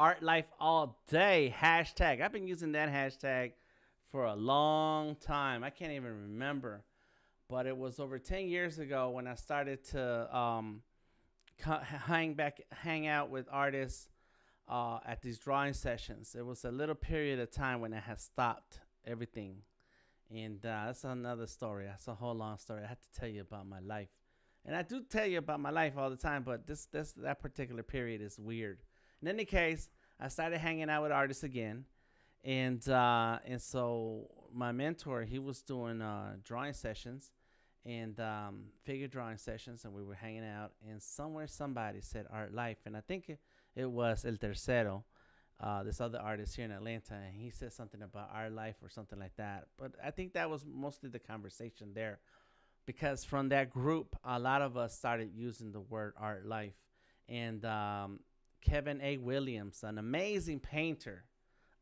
Art Life All Day hashtag. I've been using that hashtag for a long time. I can't even remember, but it was over 10 years ago when I started to hang out with artists at these drawing sessions. It was a little period of time when I had stopped everything, and that's another story. That's a whole long story. I have to tell you about my life, and I do tell you about my life all the time. But that particular period is weird. In any case, I started hanging out with artists again, and so my mentor, he was doing drawing sessions and figure drawing sessions, and we were hanging out. And somewhere somebody said Art Life, and I think it was El Tercero, this other artist here in Atlanta, and he said something about Art Life or something like that. But I think that was mostly the conversation there, because from that group, a lot of us started using the word Art Life, and Kevin A. Williams, an amazing painter.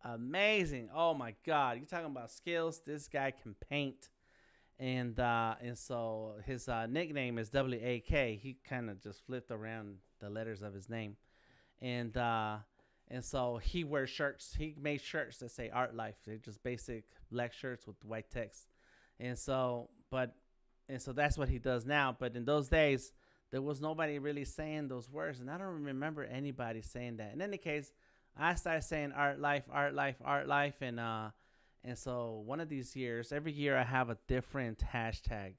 Amazing. Oh my God. You're talking about skills. This guy can paint. And so his nickname is WAK. He kind of just flipped around the letters of his name. And so he wears shirts. He made shirts that say Art Life. They're just basic black shirts with white text. And so that's what he does now. But in those days, there was nobody really saying those words, and I don't remember anybody saying that. In any case, I started saying Art Life, Art Life, Art Life, and so one of these years, every year I have a different hashtag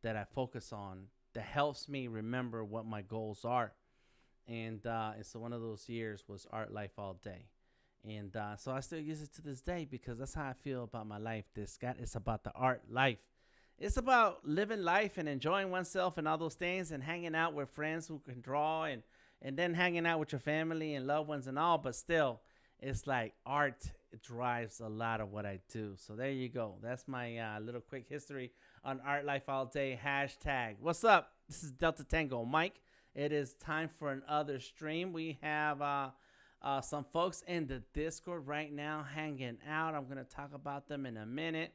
that I focus on that helps me remember what my goals are. And so one of those years was Art Life All Day. And so I still use it to this day because that's how I feel about my life. It's about the art life. It's about living life and enjoying oneself and all those things, and hanging out with friends who can draw, and then hanging out with your family and loved ones and all. But still, it's like art drives a lot of what I do. So there you go. That's my little quick history on Art Life All Day hashtag. What's up? This is Delta Tango Mike. It is time for another stream. We have some folks in the Discord right now hanging out. I'm going to talk about them in a minute.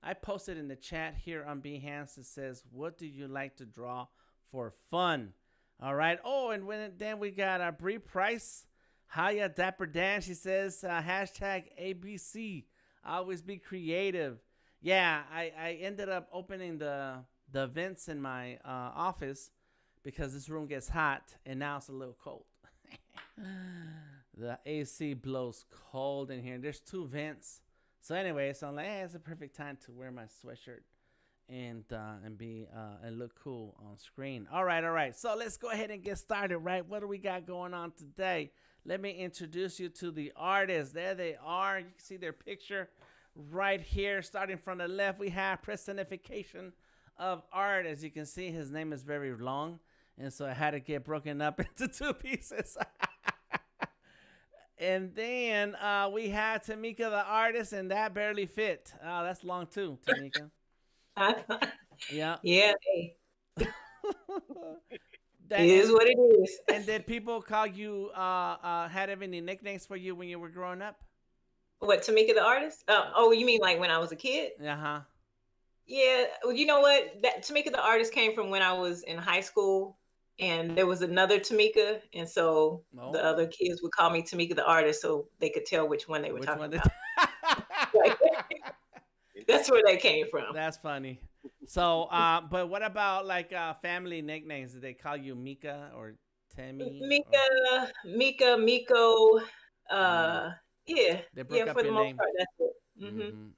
I posted in the chat here on Behance. It says, what do you like to draw for fun? All right. Oh, and then we got Bree Price. Hiya, Dapper Dan. She says, hashtag ABC. Always be creative. Yeah, I ended up opening the vents in my office because this room gets hot, and now it's a little cold. The AC blows cold in here. There's two vents. So anyway, so I'm like, hey, it's a perfect time to wear my sweatshirt and look cool on screen. All right. So let's go ahead and get started, right? What do we got going on today? Let me introduce you to the artists. There they are. You can see their picture right here. Starting from the left, we have personification of art. As you can see, his name is very long, and so I had to get broken up into two pieces. And then we have Tamika the artist, and that barely fit. Oh, that's long too, Tamika. Yeah. Yeah. That, It is what it is. And did people call you, had any nicknames for you when you were growing up? What, Tamika the artist? Oh, you mean like when I was a kid? Uh-huh. Yeah. Well, you know what? That Tamika the artist came from when I was in high school, and there was another Tamika, and so the other kids would call me Tamika the artist, so they could tell which one they were talking about. That's where they came from. That's funny. So, but what about like family nicknames? Did they call you Mika or Tammy? Mika, Miko. Yeah. They broke up for the your most name. part, that's it.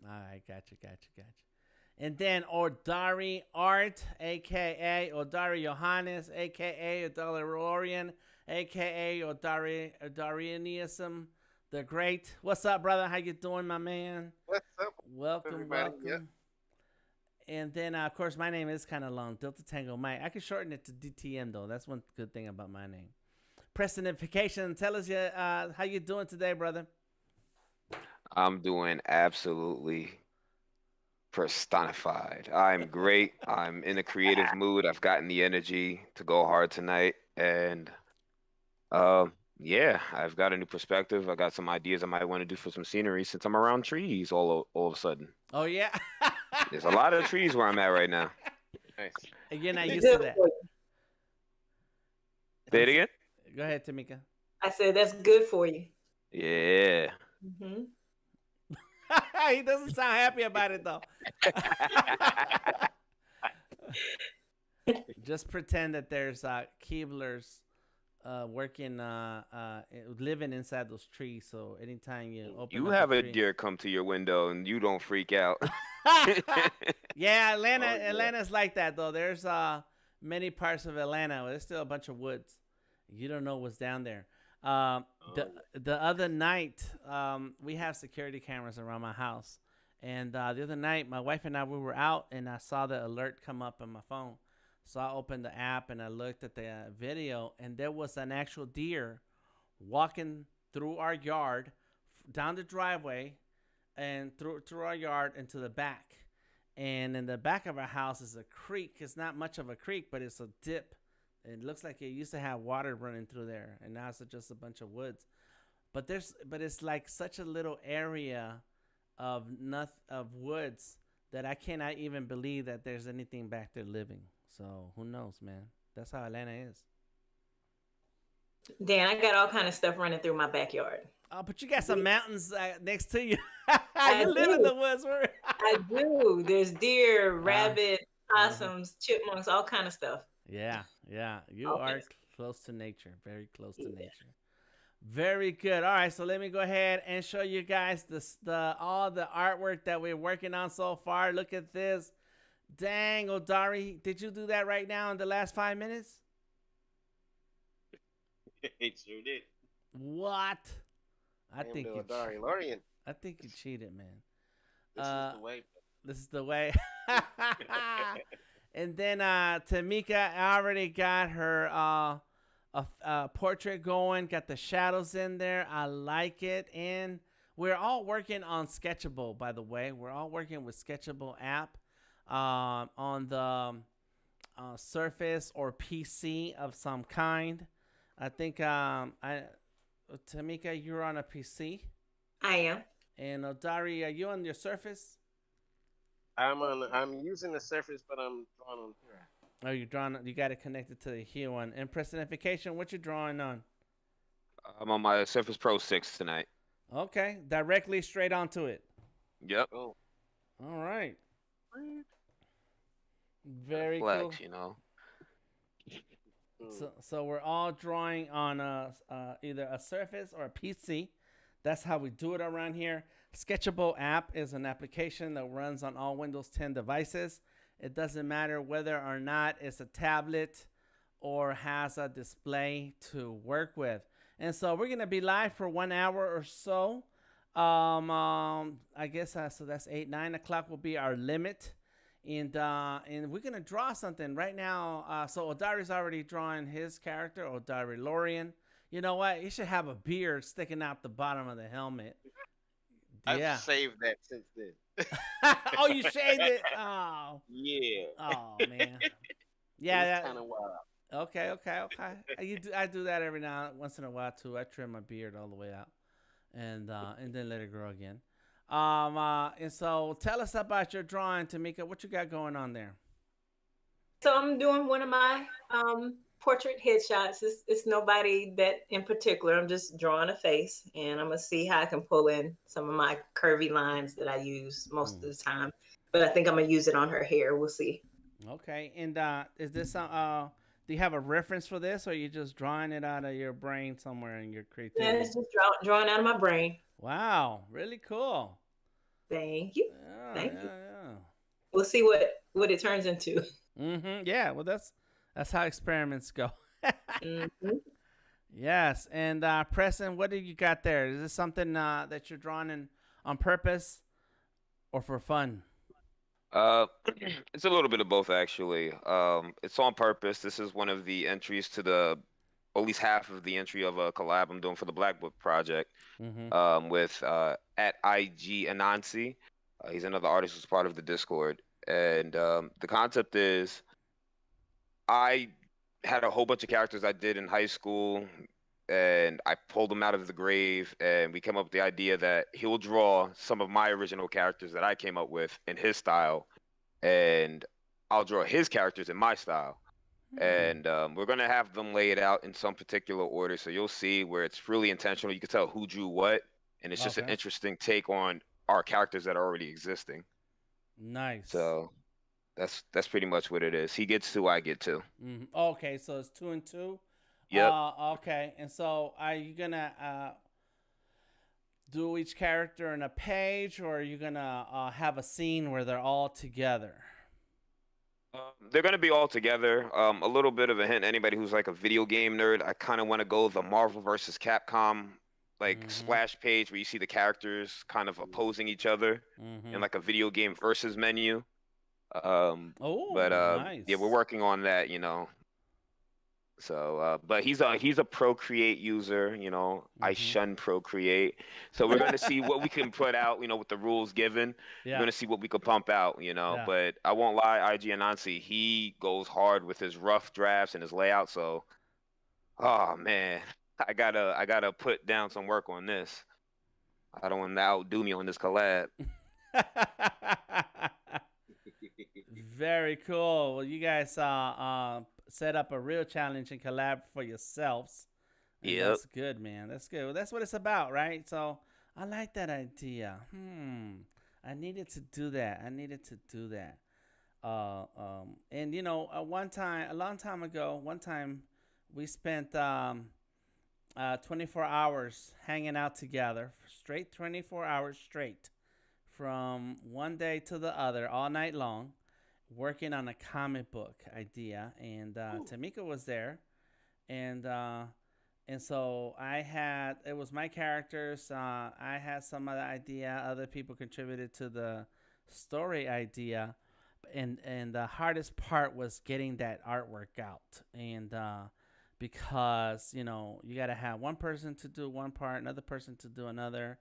All right, gotcha. And then Odari Art, a.k.a. Odari Johannes, a.k.a. Odalorian, a.k.a. Odarianism the Great. What's up, brother? How you doing, my man? What's up? Welcome. Yep. And then, of course, my name is kind of long, Delta Tango Mike. I can shorten it to DTM, though. That's one good thing about my name. Personification, tell us how you doing today, brother? I'm doing absolutely personified. I'm great. I'm in a creative mood. I've gotten the energy to go hard tonight. And yeah, I've got a new perspective. I got some ideas I might want to do for some scenery since I'm around trees all of a sudden. Oh, yeah? There's a lot of trees where I'm at right now. Nice. You're not used to that. Say it again? Go ahead, Tamika. I said that's good for you. Yeah. Hmm. He doesn't sound happy about it though. Just pretend that there's Keeblers working, living inside those trees. So anytime you open You up a have a tree, deer come to your window and you don't freak out. yeah, Oh yeah. Atlanta's like that though. There's many parts of Atlanta where there's still a bunch of woods. You don't know what's down there. Oh The other night, we have security cameras around my house, and the other night, my wife and I we were out, and I saw the alert come up on my phone. So I opened the app and I looked at the video, and there was an actual deer walking through our yard, down the driveway, and through our yard into the back. And in the back of our house is a creek. It's not much of a creek, but it's a dip. It looks like it used to have water running through there, and now it's just a bunch of woods. But it's like such a little area of woods that I cannot even believe that there's anything back there living. So who knows, man? That's how Atlanta is. Dan, I got all kind of stuff running through my backyard. Oh, but you got some Deer- mountains next to you. I You live in do. the woods. I do. There's deer, uh, rabbit, uh-huh. possums, chipmunks, all kind of stuff. Yeah, yeah. You All kind are of stuff. close to nature. Very close to Yeah. nature. Very good. All right, so let me go ahead and show you guys the all the artwork that we're working on so far. Look at this. Dang, Odari, did you do that right now in the last 5 minutes? It sure did. What? I I am think the you. Adari Lorian. I think you cheated, man. This is Uh, the way. this is the way. And then Tamika already got her a portrait going. Got the shadows in there. I like it. And we're all working on Sketchable, by the way. We're all working with Sketchable app on the Surface or PC of some kind. I think Tamika, you're on a PC, I am. and Odari, are you on your Surface? I'm using the Surface, but I'm drawing on here. Oh, you're drawing. You got it connected to the Hue one. And personification, what you drawing on? I'm on my Surface Pro 6 tonight. Okay, directly straight onto it. Yep. Oh, All right, what? Gotta very cool. flex, you know. Hmm. So we're all drawing on either a Surface or a PC. That's how we do it around here. Sketchable app is an application that runs on all Windows 10 devices. It doesn't matter whether or not it's a tablet or has a display to work with. And so we're gonna be live for 1 hour or so. I guess so. That's 8, 9 o'clock will be our limit, and we're gonna draw something right now. So Odari's already drawing his character, Odari Lorian. You know what? He should have a beard sticking out the bottom of the helmet. I've Yeah. saved that since then. Oh, you shaved it. Oh, Yeah. oh man. It Yeah. was That, kind of wild. okay. Okay. Okay. I do that every now once in a while too. I trim my beard all the way out, and then let it grow again. And so tell us about your drawing, Tamika. What you got going on there? So I'm doing one of my portrait headshots. It's nobody that in particular. I'm just drawing a face, and I'm gonna see how I can pull in some of my curvy lines that I use most Hmm. of the time. But I think I'm gonna use it on her hair. We'll see. Okay. And is this do you have a reference for this, or are you just drawing it out of your brain somewhere in your Yeah, creativity? it's just drawing out of my brain. Wow, really cool. Thank you. Yeah, Thank you. yeah, We'll see what it turns into. yeah. Yeah. Well, that's how experiments go. Hmm. Yes. And Preston, what do you got there? Is this something that you're drawing in on purpose or for fun? Uh, it's a little bit of both actually. It's on purpose. This is one of the entries to the, or at least half of the entry of a collab I'm doing for the Black Book project. Mm-hmm. With at IG Anansi. He's another artist who's part of the Discord, and the concept is I had a whole bunch of characters I did in high school, and I pulled them out of the grave, and we came up with the idea that he'll draw some of my original characters that I came up with in his style, and I'll draw his characters in my style. And we're gonna have them lay it out in some particular order, so you'll see where it's really intentional. You can tell who drew what, and it's just an interesting take on our characters that are already existing. Nice. So that's pretty much what it is. He gets 2, I get 2. Okay, so it's 2 and 2. Yep. Okay, and so are you gonna do each character in a page, or are you gonna have a scene where they're all together? They're gonna be all together. A little bit of a hint. Anybody who's like a video game nerd, I kind of want to go the Marvel versus Capcom like splash page where you see the characters kind of opposing each other in like a video game versus menu. Nice. Yeah, we're working on that, you know. So, but he's a Procreate user, you know. I shun Procreate, so we're gonna see what we can put out, you know, with the rules given. We're gonna see what we can pump out, you know. But I won't lie, IG Anansi, he goes hard with his rough drafts and his layout. So, oh man, I gotta put down some work on this. I don't want to outdo me on this collab. Very cool. Well, you guys set up a real challenge and collab for yourselves. Yeah, that's good, man. That's good. Well, that's what it's about, right? So I like that idea. I needed to do that. And you know, a long time ago, we spent 24 hours hanging out together, straight 24 hours straight, from one day to the other, all night long, working on a comic book idea. And Tamika was there, and so it was my characters. I had some other idea. Other people contributed to the story idea, and the hardest part was getting that artwork out. And because you know you got to have one person to do one part, another person to do another,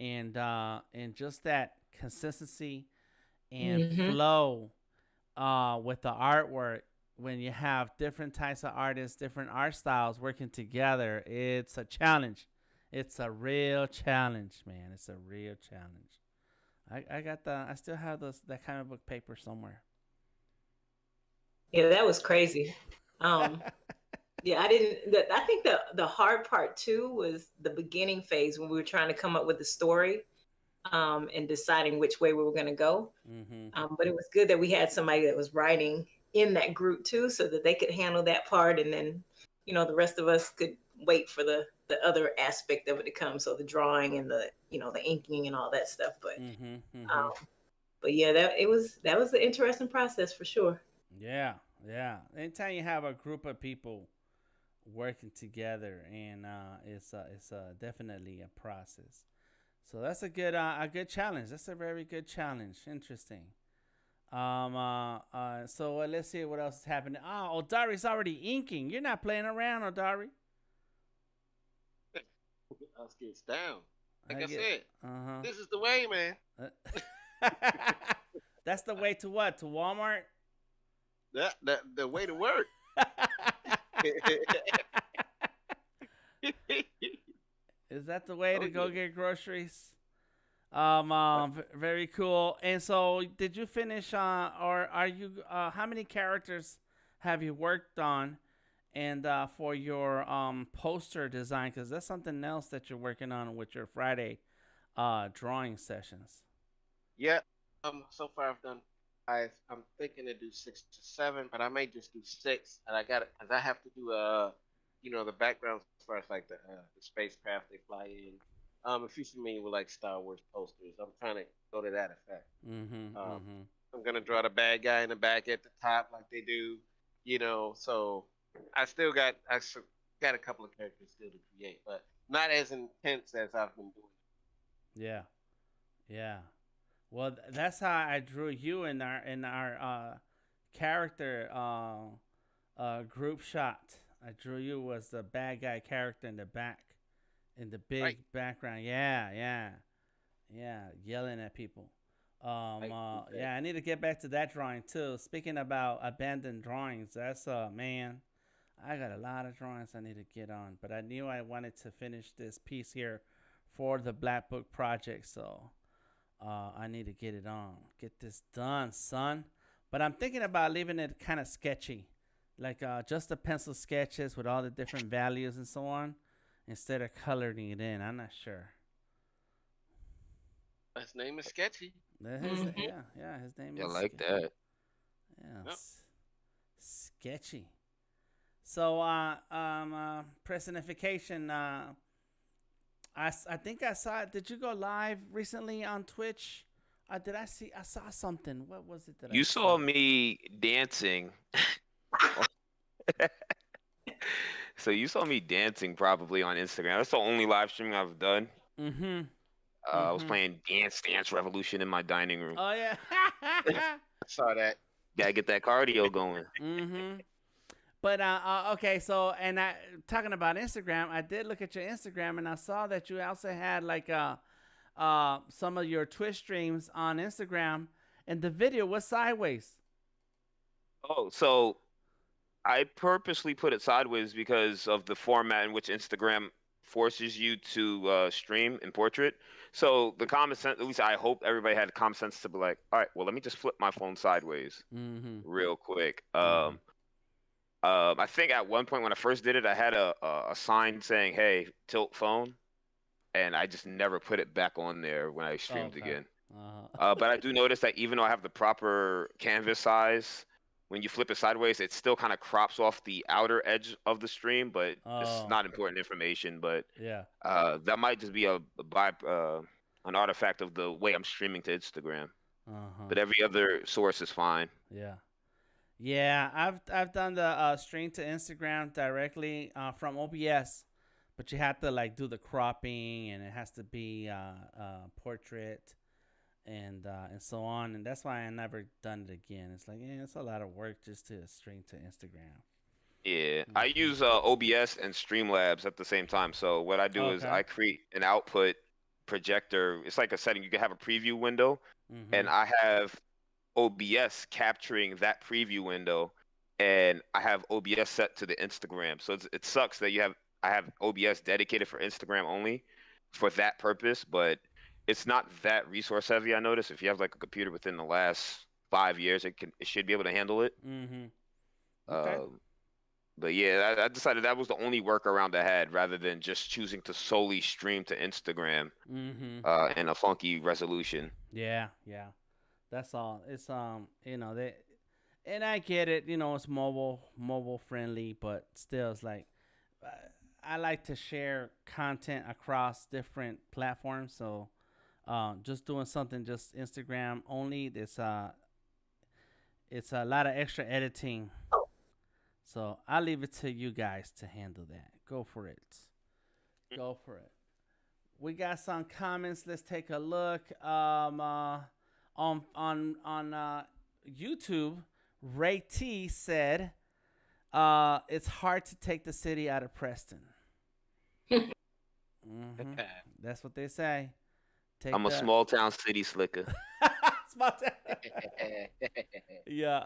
and just that consistency and flow with the artwork. When you have different types of artists, different art styles working together, it's a challenge. It's a real challenge, man. It's a real challenge. I still have that comic book paper somewhere. Yeah, that was crazy. Yeah, I think the hard part too was the beginning phase when we were trying to come up with the story, and deciding which way we were going to go. But it was good that we had somebody that was writing in that group too, so that they could handle that part, and then, you know, the rest of us could wait for the other aspect of it to come. So the drawing and the, you know, the inking and all that stuff. But yeah, that was an interesting process for sure. Yeah. Anytime you have a group of people working together, and it's definitely a process. So that's a good challenge. That's a very good challenge. Interesting. So let's see what else is happening. Oh, Odari's already inking. You're not playing around, Odari. Let's get down. Like I said, this is the way, man. That's the way to what? To Walmart? The way to work. Is that the way to go get groceries? Very cool. And so, did you finish? Or are you? How many characters have you worked on? And for your poster design, because that's something else that you're working on with your Friday drawing sessions. Yeah. So far I've done. I'm thinking to do 6 to 7, but I may just do 6. And I got it because I have to do you know, the backgrounds as far as like the spacecraft they fly in. If you're familiar with like Star Wars posters, I'm trying to go to that effect. I'm gonna draw the bad guy in the back at the top like they do, you know. So I got a couple of characters still to create, but not as intense as I've been doing. Yeah. Well, that's how I drew you in our character group shot. I drew you as the bad guy character in the back, in the big background. Yeah, yelling at people. Yeah, I need to get back to that drawing too. Speaking about abandoned drawings, that's man, I got a lot of drawings I need to get on, but I knew I wanted to finish this piece here for the Black Book project, so I need to get it on, get this done, son. But I'm thinking about leaving it kind of sketchy. like just the pencil sketches with all the different values and so on, instead of coloring it in. I'm not sure. His name is Sketchy. Yeah, his name I is like that. yeah, Yep. sketchy. So, personification. I think I saw it. Did you go live recently on Twitch? Did I see? I saw something. What was it that I You saw? saw me dancing. So you saw me dancing probably on Instagram. That's the only live streaming I've done. Mm-hmm. I was Mm-hmm. playing Dance Revolution in my dining room. Oh yeah. I saw that. Gotta get that cardio going. Mm-hmm. But okay, so and I talking about Instagram, I did look at your Instagram and I saw that you also had like some of your Twitch streams on Instagram, and the video was sideways. Oh, so I purposely put it sideways because of the format in which Instagram forces you to stream in portrait. So the common sense, at least I hope everybody had common sense to be like, all right, well, let me just flip my phone sideways Mm-hmm. real quick. Mhm. I think at one point when I first did it, I had a sign saying, "Hey, tilt phone," and I just never put it back on there when I streamed Okay. again. Uh-huh. But I do notice that even though I have the proper canvas size, when you flip it sideways, it still kind of crops off the outer edge of the stream. But it's Oh, not important information. But yeah. that might just be an artifact of the way I'm streaming to Instagram. Uh-huh. But every other source is fine. Yeah. Yeah, I've done the stream to Instagram directly from OBS, but you have to like do the cropping, and it has to be portrait and so on, and that's why I never done it again. It's like it's a lot of work just to stream to Instagram. Yeah, I Hmm. use OBS and Streamlabs at the same time. So what I do is Okay. I create an output projector. It's like a setting. You can have a preview window, Mm-hmm. and I have OBS capturing that preview window, and I have OBS set to the Instagram. So it sucks that I have OBS dedicated for Instagram only for that purpose, but it's not that resource heavy. I notice if you have like a computer within the last 5 years, it should be able to handle it. Mm-hmm. Okay. Um, but yeah, I decided that was the only workaround I had, rather than just choosing to solely stream to Instagram Mm-hmm. in a funky resolution. Yeah, yeah. That's all. It's they, and I get it. It's mobile friendly, but still, it's like uh, I like to share content across different platforms. So, just doing something just Instagram only, it's a lot of extra editing. So I'll leave it to you guys to handle that. Go for it. Go for it. We got some comments. Let's take a look. On YouTube, Ray T said, "It's hard to take the city out of Preston." Hmm. That's what they say. Take I'm a the small town city slicker. small town. Yeah,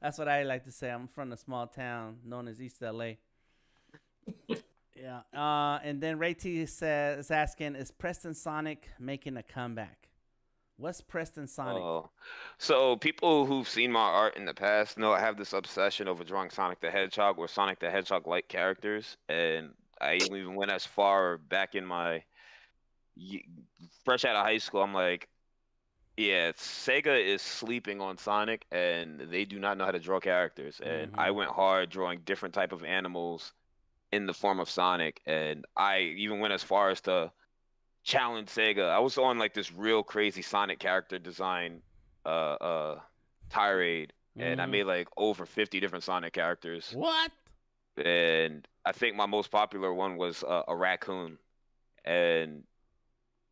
that's what I like to say. I'm from a small town known as East LA. Yeah. And then Ray T is asking, is Preston Sonic making a comeback? What's Preston Sonic? Oh, so people who've seen my art in the past know I have this obsession over drawing Sonic the Hedgehog or Sonic the Hedgehog-like characters, and I even went as far back in my y- fresh out of high school. I'm like, yeah, Sega is sleeping on Sonic, and they do not know how to draw characters. And I Mm-hmm. went hard drawing different type of animals in the form of Sonic, and I even went as far as to challenge Sega. I was on like this real crazy Sonic character design uh uh tirade, and I Mm-hmm. made like over 50 different Sonic characters. What? And I think my most popular one was a raccoon. And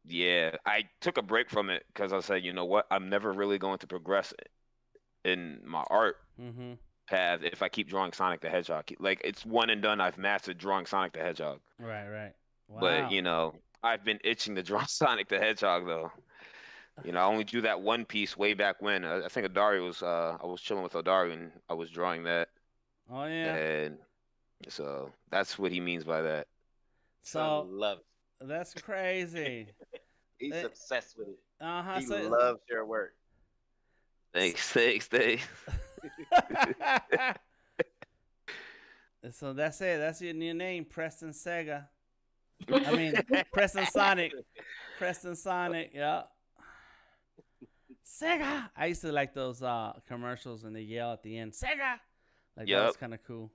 yeah, I took a break from it because I said, you know what? I'm never really going to progress in my art Mm-hmm. path if I keep drawing Sonic the Hedgehog. Like it's one and done. I've mastered drawing Sonic the Hedgehog. Right, right. But Wow. I've been itching to draw Sonic the Hedgehog though. I only drew that one piece way back when. I think Adario was I was chilling with Adario and I was drawing that, Oh yeah. and so that's what he means by that. Son So loves that's crazy. it. He's obsessed with it. Uh-huh. He So loves your work. Thanks, thanks, thanks. So that's it. That's your new name, Preston Sega. I mean, Preston Sonic. Preston Sonic. Yeah. Sega. I used to like those commercials and they yell at the end, Sega. Like that Yep. was kind of cool.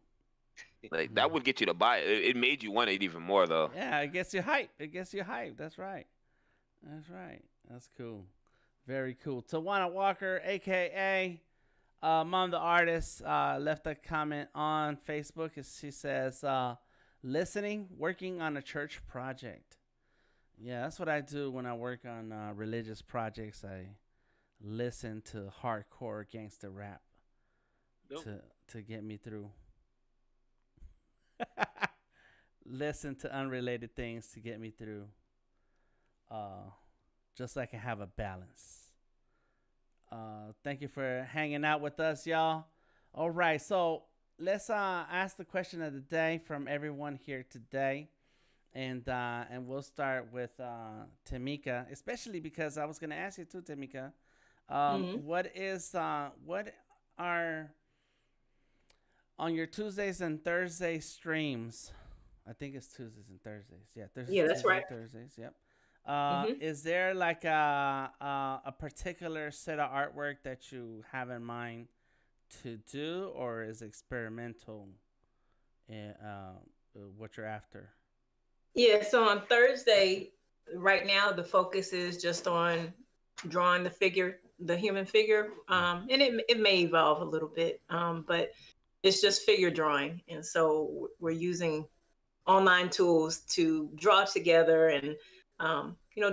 Like that would get you to buy it. It made you want it even more though. Yeah, it gets you hype. It gets you hype. That's right. That's right. That's cool. Very cool. Tawana Walker, aka Mom the Artist, left a comment on Facebook. She says, listening, working on a church project. Yeah, that's what I do when I work on religious projects. I listen to hardcore gangster rap Nope. to get me through. Listen to unrelated things to get me through. Just so I can have a balance. Thank you for hanging out with us, y'all. All right, so let's ask the question of the day from everyone here today, and we'll start with Tamika, especially because I was going to ask you too, Tamika. What are on your Tuesdays and Thursday streams? I think it's Tuesdays and Thursdays. Yeah, Thursdays. Yeah, that's Tuesdays right. And Thursdays. Yep. Is there like a particular set of artwork that you have in mind to do, or is experimental in, what you're after? Yeah, so on Thursday, right now, the focus is just on drawing the human figure. And it may evolve a little bit, but it's just figure drawing. And so we're using online tools to draw together and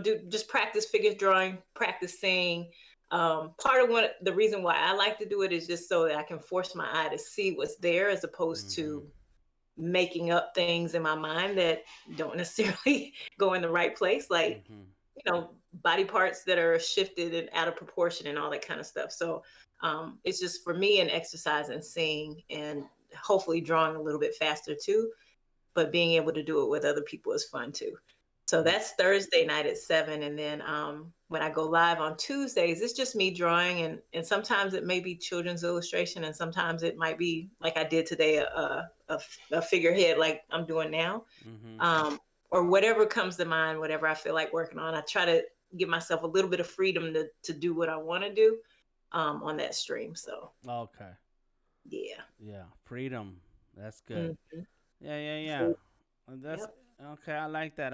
do just practice figure drawing, practice saying. Part of the reason why I like to do it is just so that I can force my eye to see what's there, as opposed to making up things in my mind that don't necessarily go in the right place, like body parts that are shifted and out of proportion and all that kind of stuff. So it's just for me an exercise in seeing and hopefully drawing a little bit faster too, but being able to do it with other people is fun too. So that's Thursday night at 7. And then when I go live on Tuesdays, it's just me drawing. And sometimes it may be children's illustration. And sometimes it might be, like I did today, a figurehead like I'm doing now. Or whatever comes to mind, whatever I feel like working on. I try to give myself a little bit of freedom to do what I want to do on that stream. So. Okay. Yeah. Yeah. Freedom. That's good. Yeah. That's okay. I like that.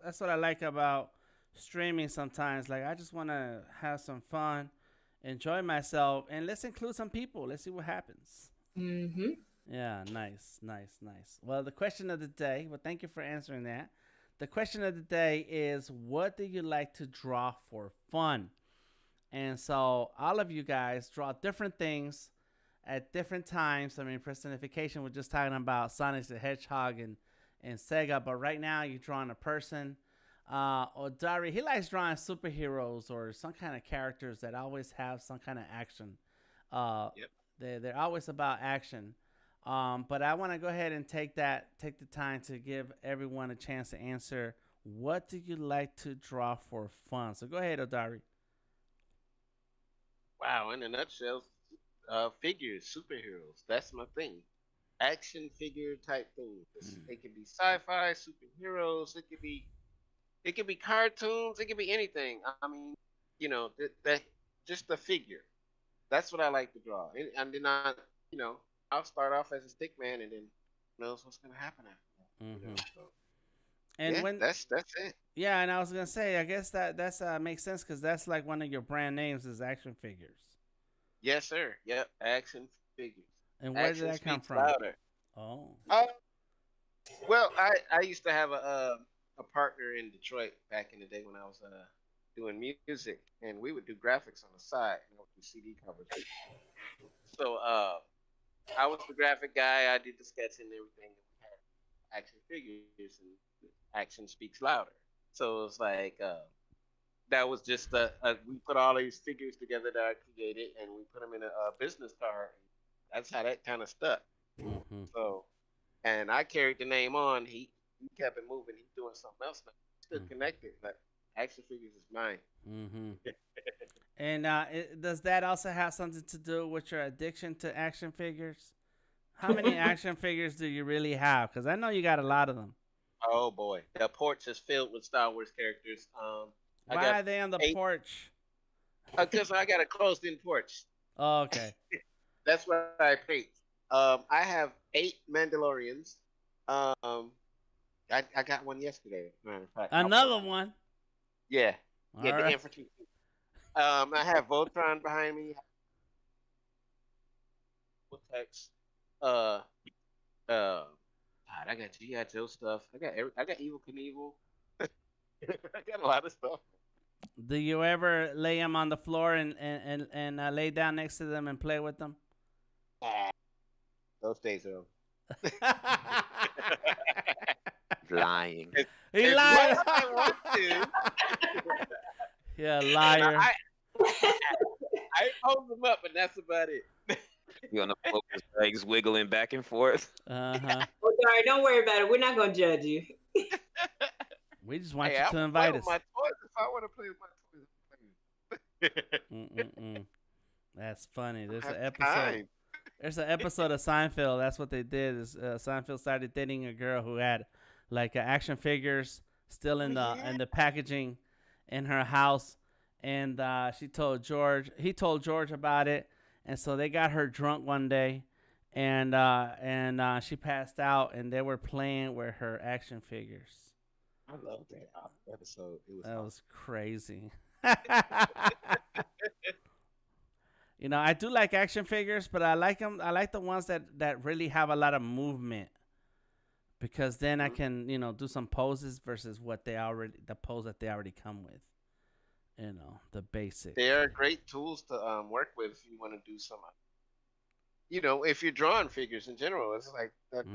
That's what I like about streaming sometimes. Like, I just want to have some fun, enjoy myself, and let's include some people. Let's see what happens. Yeah, nice. Well, the question of the day, thank you for answering that. The question of the day is, what do you like to draw for fun? And so all of you guys draw different things at different times. I mean, personification, we're just talking about Sonic the Hedgehog and Sega, but right now you're drawing a person. Odari, he likes drawing superheroes or some kind of characters that always have some kind of action. They're always about action. But I want to go ahead and take the time to give everyone a chance to answer. What do you like to draw for fun? So go ahead, Odari. Wow, in a nutshell, figures, superheroes. That's my thing. Action figure type things. It could be sci-fi, superheroes. It could be cartoons. It could be anything. I mean, that just the figure. That's what I like to draw. And then I'll start off as a stick man, and then who knows what's gonna happen after that. So. And when that's it. Yeah, and I was gonna say, I guess that's makes sense because that's like one of your brand names is action figures. Yes, sir. Yep, action figures. And where did that come from? Louder. Oh. Well, I used to have a partner in Detroit back in the day when I was doing music, and we would do graphics on the side, do CD covers. So I was the graphic guy. I did the sketching and everything. We had action figures, and action speaks louder. So it was like that was just we put all these figures together that I created, and we put them in a business card. That's how that kind of stuck. So, and I carried the name on. He kept it moving. He's doing something else now. Still connected, but action figures is mine. And does that also have something to do with your addiction to action figures? How many action figures do you really have? Because I know you got a lot of them. Oh boy, the porch is filled with Star Wars characters. I Why got are they on the 8 porch? because I got a closed-in porch. Oh, okay. That's what I paint. I have 8 Mandalorians. Um, I got one yesterday. Matter of fact, Another one. Yeah, All yeah, the right. infantry. I have Voltron behind me. Text. Uh, God, I got GI Joe stuff. I got Evil Knievel. I got a lot of stuff. Do you ever lay them on the floor and lay down next to them and play with them? Those days are over. Lying. He As lied. much as I want to. Yeah, liar. I hold them up, and that's about it. You on the floor, his legs wiggling back and forth. Uh-huh. Well, Dari, don't worry about it. We're not gonna judge you. We just want Hey, you I to play invite with us. my toys if I want to play with my toys. Mm-mm-mm. That's funny. There's Have an episode. time. There's an episode of Seinfeld. That's what they did. Is Seinfeld started dating a girl who had like action figures still in the packaging in her house, and she told George. He told George about it, and so they got her drunk one day, and she passed out, and they were playing with her action figures. I love that episode. That was crazy. You know, I do like action figures, but I like them. I like the ones that really have a lot of movement, because then I can, do some poses versus the pose that they already come with. You know, the basic. They are great tools to work with if you want to do some. If you're drawing figures in general, it's like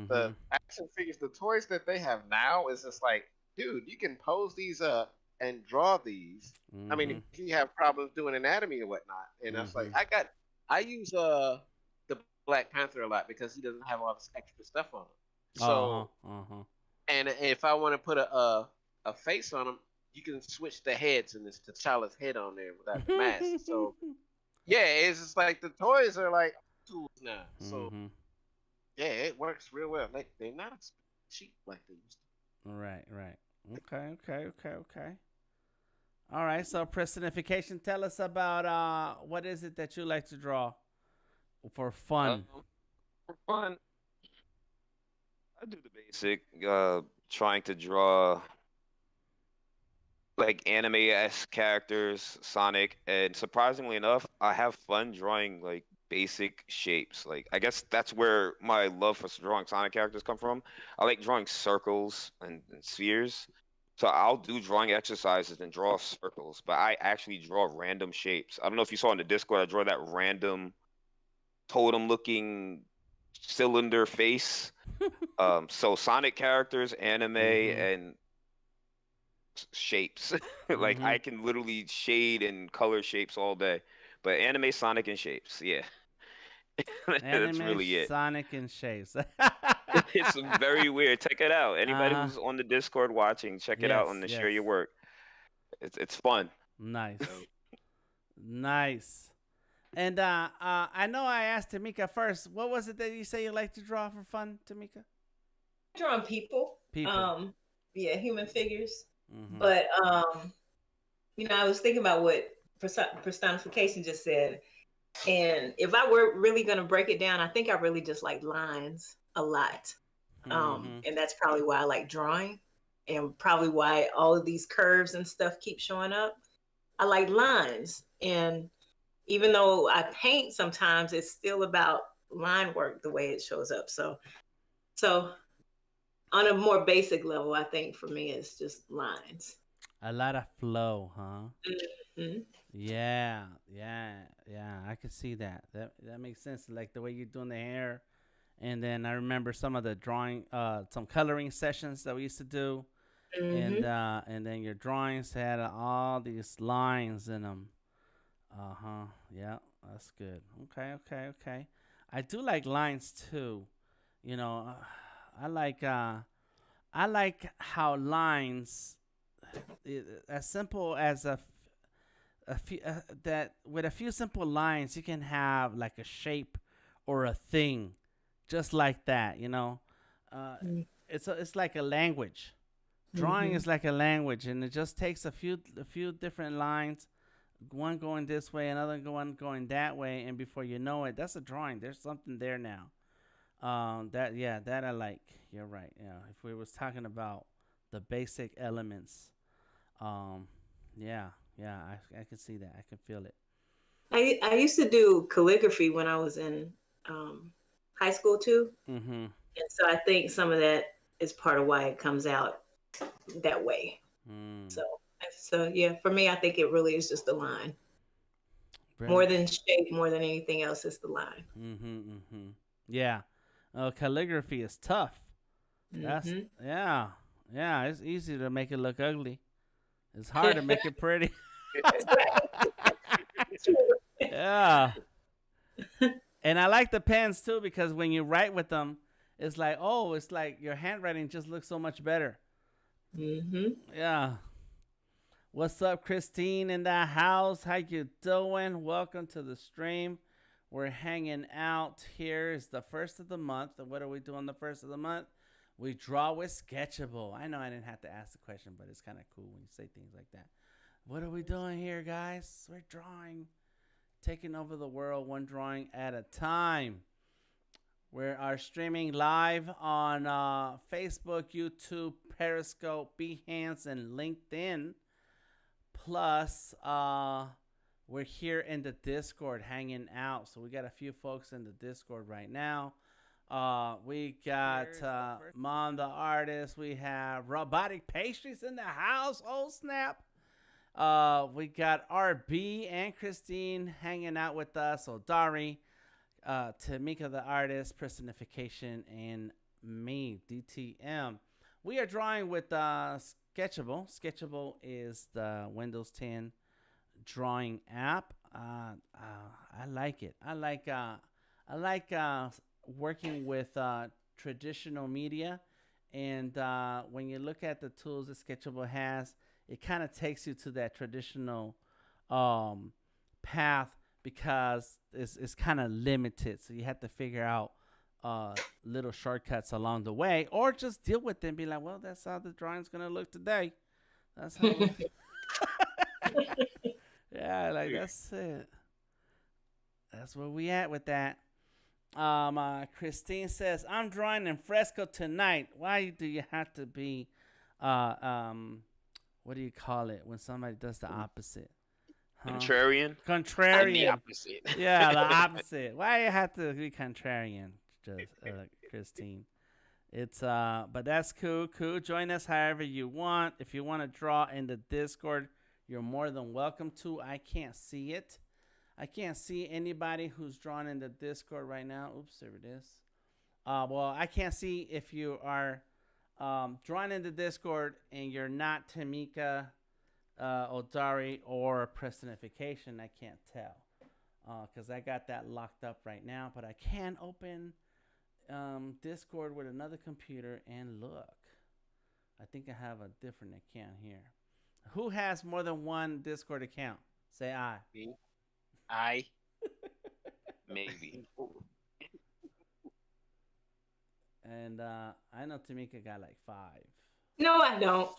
the action figures, the toys that they have now is just like, dude, you can pose these up and draw these. I mean, if you have problems doing anatomy or whatnot, and I was like, I use the Black Panther a lot because he doesn't have all this extra stuff on him. So, and if I want to put a face on him, you can switch the heads, and it's T'Challa's head on there without the mask. So, yeah, it's just like the toys are like tools now. So, yeah, it works real well. Like they're not cheap like they used to. Right. Okay. All right. So, personification. Tell us about what is it that you like to draw for fun? For fun, I do the basic. Trying to draw like anime-esque characters, Sonic, and surprisingly enough, I have fun drawing like basic shapes. Like I guess that's where my love for drawing Sonic characters come from. I like drawing circles and spheres. So I'll do drawing exercises and draw circles, but I actually draw random shapes. I don't know if you saw in the Discord, I draw that random totem-looking cylinder face. So Sonic characters, anime, and shapes. Like I can literally shade and color shapes all day. But anime, Sonic, and shapes, yeah. That's really it. Sonic and shapes. It's very weird. Check it out. Anybody who's on the Discord watching, check it out and share your work. It's fun. Nice. Nice. And I know I asked Tamika first. What was it that you say you like to draw for fun, Tamika? Drawing people. People. Yeah, human figures. But I was thinking about what personification just said. And if I were really going to break it down, I think I really just like lines a lot. And that's probably why I like drawing, and probably why all of these curves and stuff keep showing up. I like lines. And even though I paint sometimes, it's still about line work, the way it shows up. So on a more basic level, I think for me, it's just lines. A lot of flow, huh? Yeah. I could see that. That makes sense. Like the way you're doing the hair, and then I remember some of the drawing, some coloring sessions that we used to do, and then your drawings had all these lines in them. Yeah, that's good. Okay. I do like lines too. I like how lines, as simple as a few, that with a few simple lines you can have like a shape or a thing just like that, you know. It's like a language. Drawing is like a language, and it just takes a few different lines, one going this way, another one going that way, and before you know it, that's a drawing. There's something there now. That I like. You're right. Yeah, if we was talking about the basic elements, um, yeah, I can see that. I can feel it. I used to do calligraphy when I was in high school too, Mm-hmm. and so I think some of that is part of why it comes out that way. Mm. So yeah, for me, I think it really is just the line. Very. More than shape, more than anything else, is the line. Yeah. Calligraphy is tough. That's yeah. It's easy to make it look ugly. It's hard to make it pretty. Yeah. And I like the pens too, because when you write with them, it's like, oh, it's like your handwriting just looks so much better. Yeah. What's up, Christine in the house? How you doing? Welcome to the stream. We're hanging out here. It's the first of the month. And what do we do on the first of the month? We draw with Sketchable. I know I didn't have to ask the question, but it's kind of cool when you say things like that. What are we doing here, guys? We're drawing. Taking over the world one drawing at a time. We are streaming live on Facebook, YouTube, Periscope, Behance, and LinkedIn. Plus, we're here in the Discord hanging out. So we got a few folks in the Discord right now. We got Mom the Artist. We have Robotic Pastries in the house. Oh, snap. We got RB and Christine hanging out with us. So Dari, Tamika the Artist, Personification, and me, DTM. We are drawing with Sketchable. Sketchable is the Windows 10 drawing app. I like it. I like working with traditional media, and when you look at the tools that Sketchable has, it kind of takes you to that traditional path, because it's kind of limited. So you have to figure out little shortcuts along the way, or just deal with them and be like, well, that's how the drawing's going to look today. That's how yeah, like that's it. That's where we at with that. Christine says, I'm drawing in fresco tonight. Why do you have to be what do you call it when somebody does the opposite? Contrarian. Contrarian. I'm the opposite. Yeah, the opposite. Why you have to be contrarian, just Christine? It's but that's cool. Join us however you want. If you want to draw in the Discord, you're more than welcome to. I can't see it. I can't see anybody who's drawn in the Discord right now. Oops, there it is. Well, I can't see if you are drawn in the Discord and you're not Tamika, Odari, or Personification. I can't tell because I got that locked up right now. But I can open Discord with another computer and look. I think I have a different account here. Who has more than one Discord account? Say I. Me. I. Maybe. And I know Tamika got like 5. No, I don't.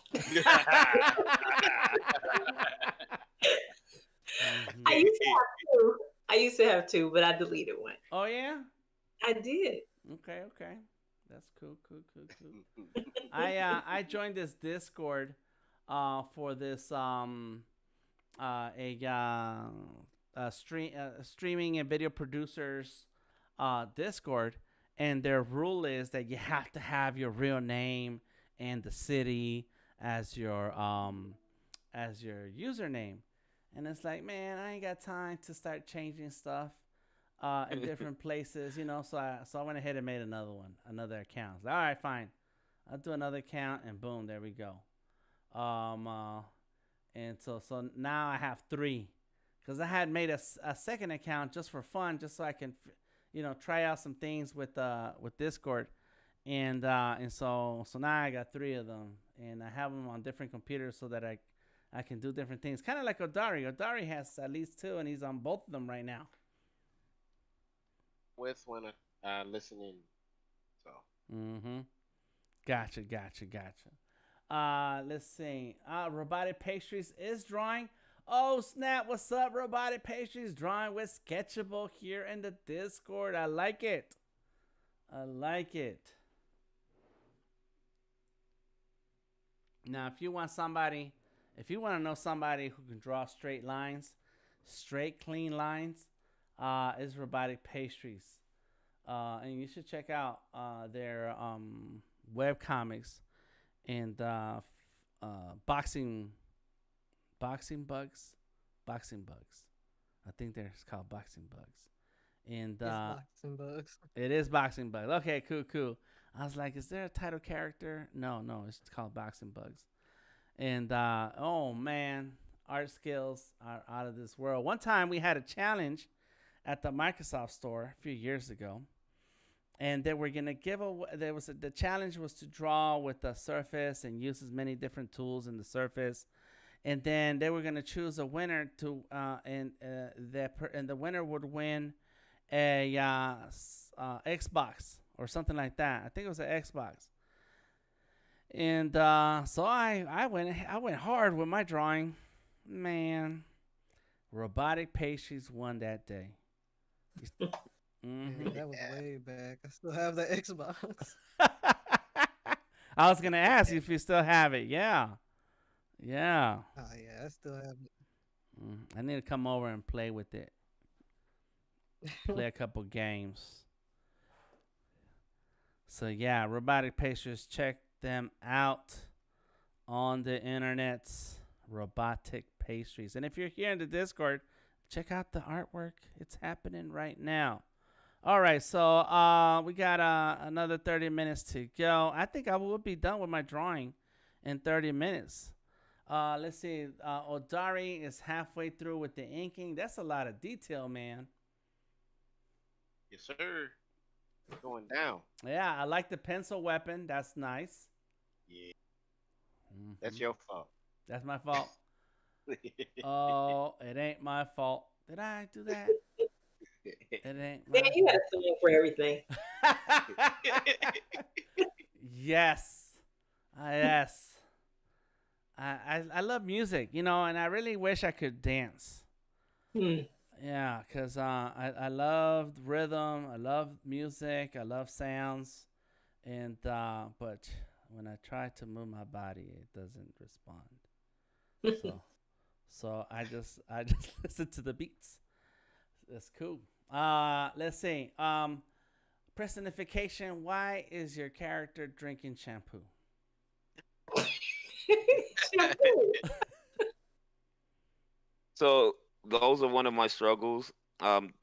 I used to have two, but I deleted one. Oh yeah, I did. Okay, that's cool. I joined this Discord for this streaming and video producers Discord, and their rule is that you have to have your real name and the city as your username. And it's like, man, I ain't got time to start changing stuff in different places, you know. So I went ahead and made another account. All right, fine, I'll do another account, and boom, there we go. And so now I have 3, because I had made a second account just for fun, just so I can, try out some things with Discord, and so now I got 3 of them, and I have them on different computers so that I can do different things. Kind of like Odari. Odari has at least 2, and he's on both of them right now. With one listening Mm-hmm. Gotcha, gotcha, gotcha. Let's see. Robotic Pastries is drawing. Oh snap! What's up, Robotic Pastries? Drawing with Sketchable here in the Discord. I like it. I like it. Now, if you want to know somebody who can draw straight lines, straight clean lines, is Robotic Pastries. And you should check out their web comics and boxing bugs, boxing bugs. I think they're called boxing bugs, and It's boxing bugs. it is boxing bugs. Okay, cool, cool. I was like, is there a title character? No, no, it's called boxing bugs. And oh man, art skills are out of this world. One time we had a challenge at the Microsoft store a few years ago, and they were gonna give away. The challenge was to draw with the Surface and use as many different tools in the Surface, and then they were gonna choose a winner to and the winner would win a Xbox or something like that. I think it was an Xbox. And so I went hard with my drawing. Man, Robotic Pastries won that day. Yeah, that was way back. I still have the Xbox. I was gonna ask you if you still have it. Yeah, yeah. Oh yeah, I still have it. I need to come over and play with it. Play a couple games. So yeah, Robotic Pastries, check them out on the internet's Robotic Pastries. And if you're here in the Discord, check out the artwork. It's happening right now. All right, so we got another 30 minutes to go. I think I will be done with my drawing in 30 minutes. Let's see. Odari is halfway through with the inking. That's a lot of detail, man. Yes, sir. Going down. Yeah, I like the pencil weapon. That's nice. Yeah. That's your fault. That's my fault. Oh, it ain't my fault. Did I do that? It ain't my Man, you had a song for everything. Yes. Yes. I love music, you know, and I really wish I could dance. Yeah, because I love rhythm, I love music, I love sounds, and but when I try to move my body, it doesn't respond. So I just listen to the beats. That's cool. Let's see. Personification. Why is your character drinking shampoo? So those are one of my struggles.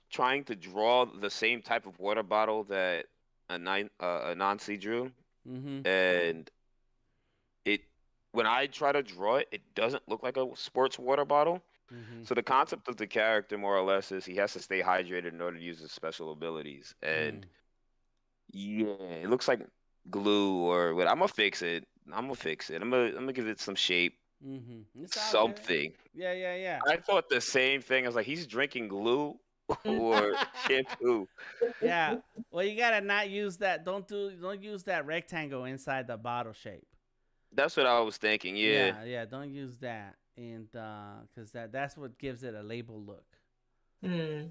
Trying to draw the same type of water bottle that Anansi drew, and it when I try to draw it, it doesn't look like a sports water bottle. So the concept of the character, more or less, is he has to stay hydrated in order to use his special abilities. And yeah, it looks like glue or what. I'm gonna fix it. I'm gonna give it some shape. Something. Yeah. I thought the same thing. I was like, he's drinking glue or shampoo. Yeah. Well, you gotta not use that. Don't use that rectangle inside the bottle shape. That's what I was thinking. Yeah. Yeah. Don't use that, and because that's what gives it a label look. Yeah.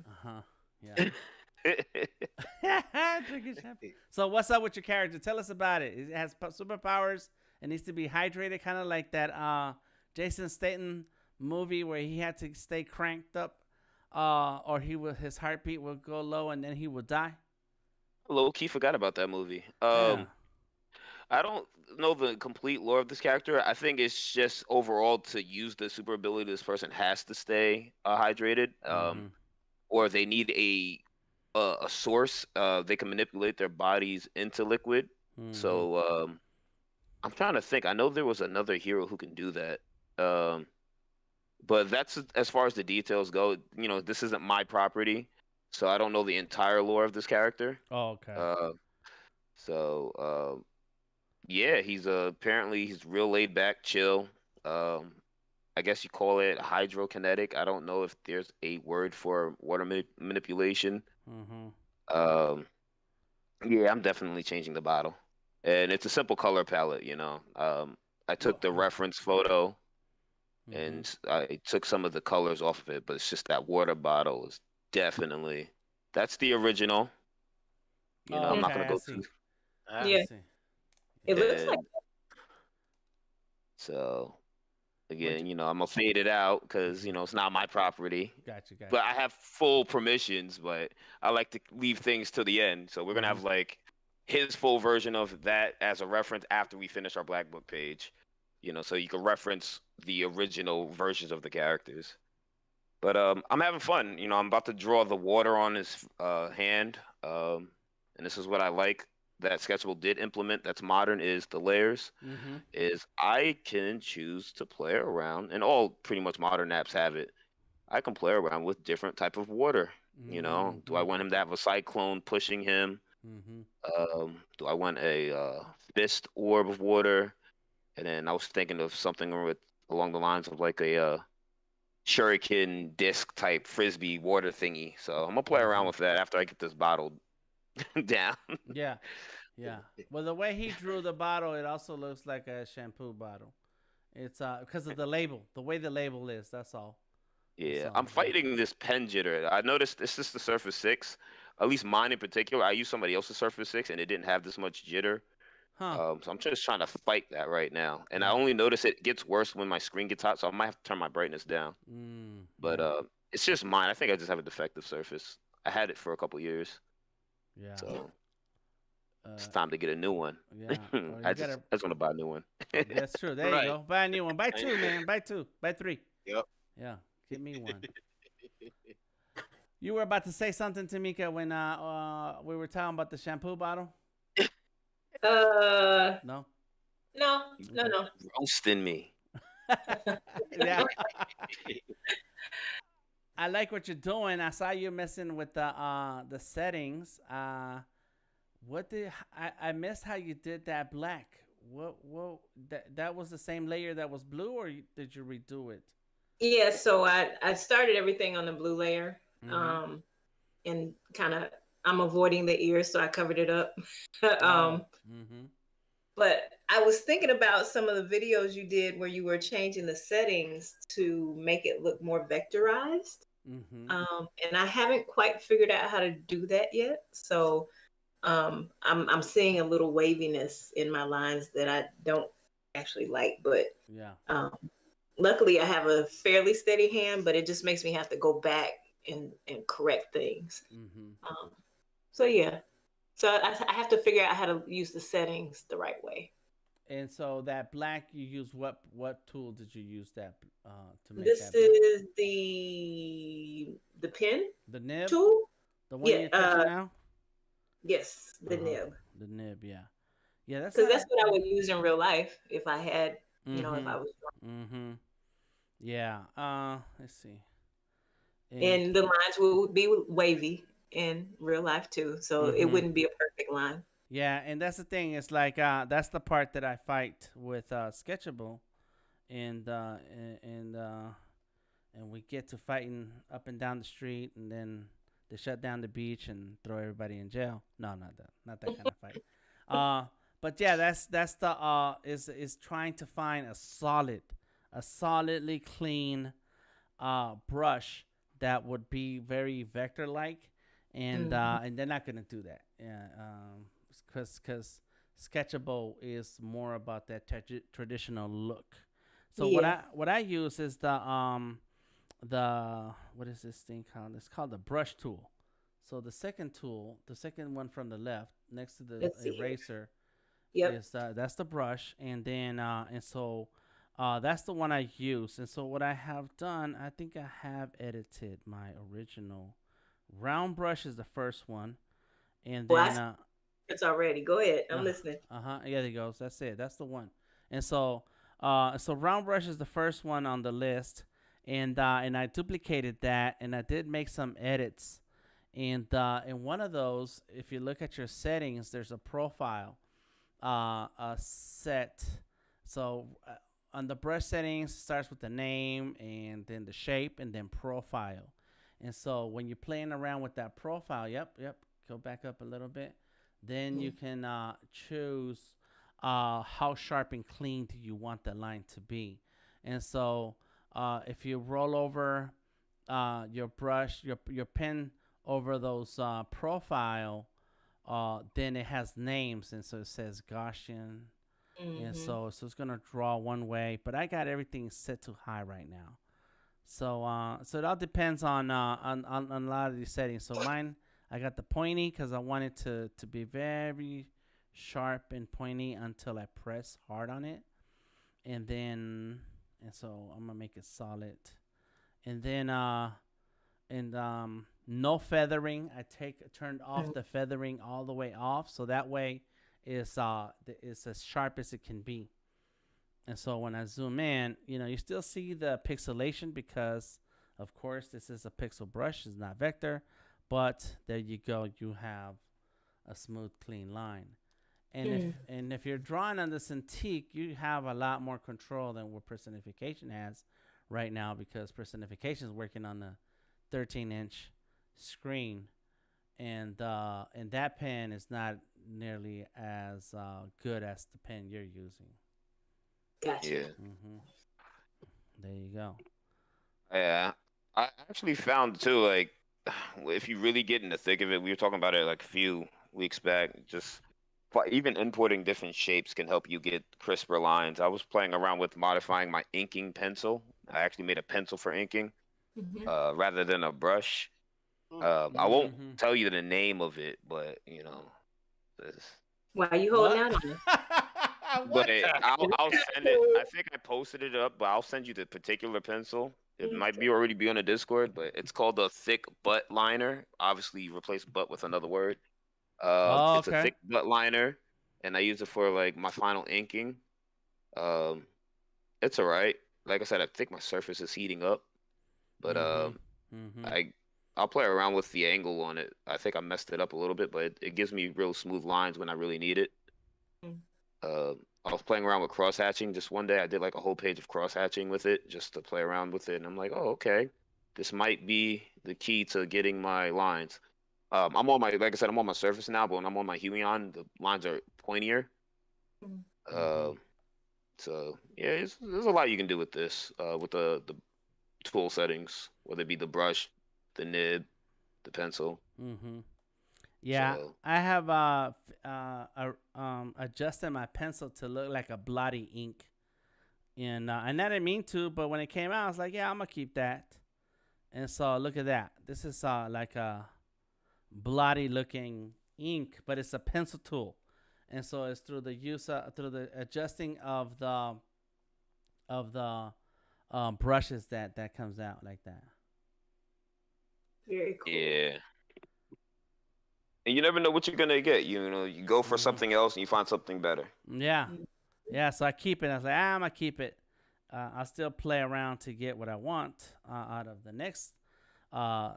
Drinking shampoo. So what's up with your character? Tell us about it. It has superpowers. It needs to be hydrated, kind of like that Jason Statham movie where he had to stay cranked up, or his heartbeat would go low and then he would die. Low key forgot about that movie. I don't know the complete lore of this character. I think it's just overall to use the super ability, this person has to stay hydrated, or they need a source. They can manipulate their bodies into liquid. So I'm trying to think. I know there was another hero who can do that. But that's as far as the details go. You know, this isn't my property, so I don't know the entire lore of this character. Oh, okay. Yeah, apparently he's real laid back, chill. I guess you call it hydrokinetic. I don't know if there's a word for water manipulation. Yeah, I'm definitely changing the bottle, and it's a simple color palette. I took Well, the reference photo mm-hmm. and I took some of the colors off of it, but it's just that water bottle is definitely that's the original. Oh, I'm Mm, not okay, gonna I go see. Ah, I yeah, see. it Yeah. looks like. and so What? again, I'm gonna fade it out because Mm-hmm. it's not my property. Got you. Got But I you. have full permissions, but I like to leave things to the end. So we're gonna Mm-hmm. have like his full version of that as a reference after we finish our Black Book page. So you can reference the original versions of the characters. But I'm having fun. I'm about to draw the water on his hand. And this is what I like that Sketchable did implement that's modern is the layers. Mm-hmm. Is I can choose to play around, and all pretty much modern apps have it. I can play around with different type of water. Do Mm-hmm. I want him to have a cyclone pushing him? Mm-hmm. Do I want a fist orb of water? And then I was thinking of something with along the lines of like a shuriken disc type frisbee water thingy. So I'm gonna play around Mm-hmm. with that after I get this bottle down. Yeah. Yeah. Well, the way he drew the bottle, it also looks like a shampoo bottle. It's because of the label, the way the label is. That's all. That's Yeah, all. I'm Yeah. fighting this pen jitter. I noticed this is the Surface 6. At least mine in particular. I used somebody else's Surface 6 and it didn't have this much jitter. Huh. So I'm just trying to fight that right now. And I Yeah. only notice it gets worse when my screen gets hot, so I might have to turn my brightness down. Mm. But Yeah. it's just mine. I think I just have a defective Surface. I had it for a couple years, Yeah. so it's Uh. time to get a new one. Yeah. Or I you just gotta. I just want to buy a new one. That's true. There you right. go. Buy a new one. Buy I- two, man. Buy two. Buy three. Yep. Yeah. Give me one. You were about to say something to Mika when we were talking about the shampoo bottle. Uh, No. no, no, Okay. no. Roasting me. Yeah. I like what you're doing. I saw you messing with the settings. What did I missed how you did that black? What that was the same layer that was blue, or did you redo it? Yeah, so I started everything on the blue layer, Mm-hmm. um, and kind of I'm avoiding the ears, so I covered it up. Oh. um, Mm-hmm. but I was thinking about some of the videos you did where you were changing the settings to make it look more vectorized. Mm-hmm. And I haven't quite figured out how to do that yet. So I'm seeing a little waviness in my lines that I don't actually like, but Yeah. um, luckily I have a fairly steady hand, but it just makes me have to go back and correct things. Mm-hmm. Um, so yeah, so I have to figure out how to use the settings the right way. And so that black, you use what tool did you use that to make This that black? is the pen The nib, tool. the one Yeah, you're touching now. yes, Uh the huh. nib. The nib, yeah, yeah. That's Because not that's a. what I would use in real life if I had, if Mm-hmm. I was, Mm-hmm. Yeah. Let's see. And and the lines would be wavy in real life too, so it mm-hmm. wouldn't be a perfect line. Yeah, and that's the thing. It's like that's the part that I fight with Sketchable, and and we get to fighting up and down the street, and then they shut down the beach and throw everybody in jail. No, not that kind of fight. Uh, but yeah, that's the is trying to find a solidly clean brush that would be very vector like, Mhm. and they're not gonna do that. Yeah, because Sketchable is more about that traditional look. So Yeah. what I use is the what is this thing called? It's called the brush tool. So the second tool, the second one from the left, next to the Let's see here. eraser, Yep. is that's the brush, and then and so that's the one I use. And so what I have done, I think I have edited my original round brush is the first one, and Well, then it's already. Go ahead. I'm uh listening. huh, yeah, there it goes. That's it. That's the one. And so so round brush is the first one on the list, and I duplicated that, and I did make some edits. And in one of those, if you look at your settings, there's a profile set. So on the brush settings, it starts with the name and then the shape and then profile. And so when you're playing around with that profile, yep, go back up a little bit. Then you can choose how sharp and clean do you want the line to be. And so if you roll over your brush, your pen over those profile, then it has names, and so it says Gaussian, and so it's gonna draw one way. But I got everything set to high right now, so it all depends on a lot of these settings. So mine, I got the pointy because I want it to be very sharp and pointy until I press hard on it, and so I'm gonna make it solid, and then no feathering. I turned off the feathering all the way off, so that way it's as sharp as it can be. And so when I zoom in, you still see the pixelation because, of course, this is a pixel brush, it's not vector, but there you go, you have a smooth, clean line. And if you're drawing on the Cintiq, you have a lot more control than what personification has right now, because personification is working on the 13-inch screen, and that pen is not nearly as good as the pen you're using. Gotcha. Yeah. There you go. Yeah, I actually found too, like, if you really get in the thick of it, we were talking about it like a few weeks back. Just even importing different shapes can help you get crisper lines. I was playing around with modifying my inking pencil. I actually made a pencil for inking rather than a brush. I won't tell you the name of it, but Why are you holding out on it? But I'll send it. I think I posted it up, but I'll send you the particular pencil. It might already be on the Discord, but it's called the thick butt liner. Obviously, you replace butt with another word. It's a thick butt liner, and I use it for like my final inking. It's alright. Like I said, I think my surface is heating up, but I'll play around with the angle on it. I think I messed it up a little bit, but it gives me real smooth lines when I really need it. I was playing around with cross hatching just one day. I did like a whole page of cross hatching with it just to play around with it, and I'm like, oh, okay, this might be the key to getting my lines. I'm on my, like I said, I'm on my surface now, but when I'm on my Huion, the lines are pointier. So yeah, there's a lot you can do with this, with the tool settings, whether it be the brush, the nib, the pencil. Yeah, So, I have adjusted my pencil to look like a bloody ink, and I didn't mean to, but when it came out, I was like, yeah, I'm gonna keep that. And so look at that. This is like a bloody looking ink, but it's a pencil tool, and so it's through the through the adjusting of the brushes that comes out like that. Very cool. yeah. And you never know what you're gonna get. You go for something else and you find something better. Yeah. So I keep it. I was like, I'm gonna keep it. I'll still play around to get what I want out of the next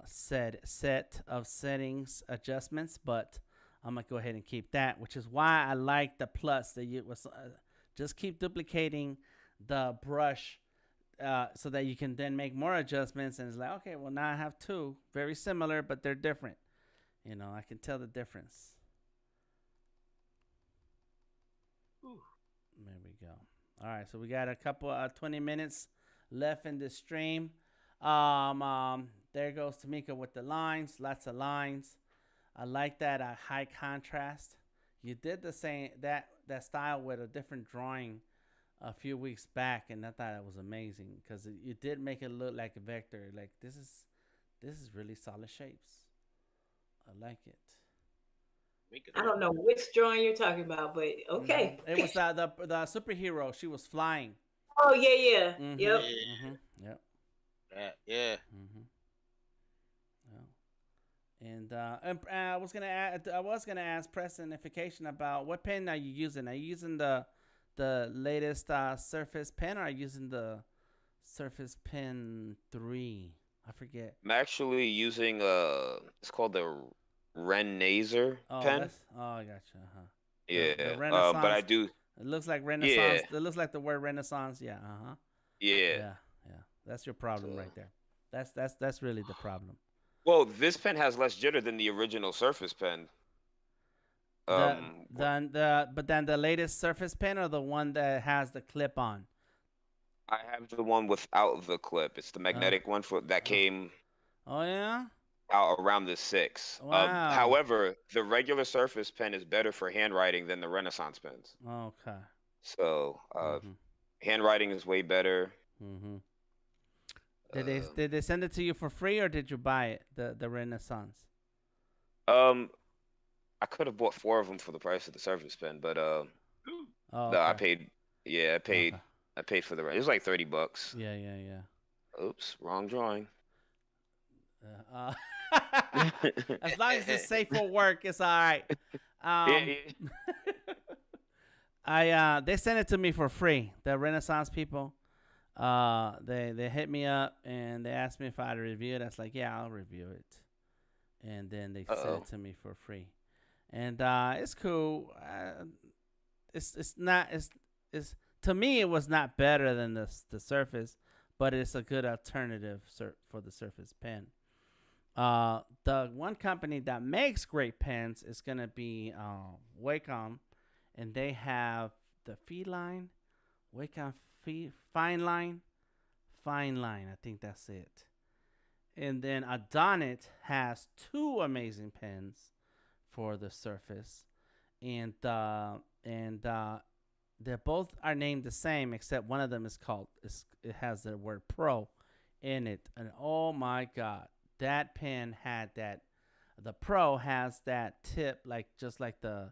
set of settings adjustments, but I'm gonna go ahead and keep that, which is why I like the plus that you was just keep duplicating the brush so that you can then make more adjustments. And it's like, okay, well, now I have two very similar, but they're different. I can tell the difference. There we go. All right, so we got a couple 20 minutes left in this stream. There goes Tamika with the lines, lots of lines. I like that high contrast. You did the same that style with a different drawing a few weeks back, and I thought it was amazing because you did make it look like a vector. Like this is really solid shapes. I like it. I don't know which drawing you're talking about, but okay. It was the superhero. She was flying. Oh yeah. Yep. Yep. Yeah. And I was gonna ask Presonification about what pen are you using? Are you using the latest Surface Pen, or are you using the Surface Pen 3? I forget. I'm actually using it's called the Renaissance pen. I gotcha. Yeah. The Renaissance. But I do. It looks like Renaissance. Yeah. It looks like the word Renaissance. Yeah. Yeah. That's your problem right there. That's really the problem. Well, this pen has less jitter than the original Surface Pen. The What but then the latest Surface Pen or the one that has the clip on. I have the one without the clip. It's the Uh, magnetic one for that uh, came oh yeah. out around the six. Wow. However, the regular Surface Pen is better for handwriting than the Renaissance pens. Okay. So, Mhm. handwriting is way better. Mhm. Uh, Did they send it to you for free or did you buy it the Renaissance? um, I could have bought four of them for the price of the Surface Pen, but Oh no, I okay. paid. Yeah, Okay. I paid for the. It was like $30. Yeah yeah yeah. Oops, wrong drawing. Uh, yeah, as long as it's safe for work, it's all right. Um, yeah. I they sent it to me for free. The Renaissance people, they hit me up and they asked me if I'd review it. I was like, yeah, I'll review it. And then they sent Uh-oh. it to me for free. And it's cool. It's not it's to me it was not better than the Surface, but it's a good alternative for the Surface Pen. The one company that makes great pens is gonna be Wacom, and they have the Feline, Wacom Fine Line, Fine Line. I think that's it. And then Adonit has two amazing pens for the Surface, and they both are named the same except one of them is called it has the word Pro in it, and oh my God, that pen had that. The Pro has that tip like just like the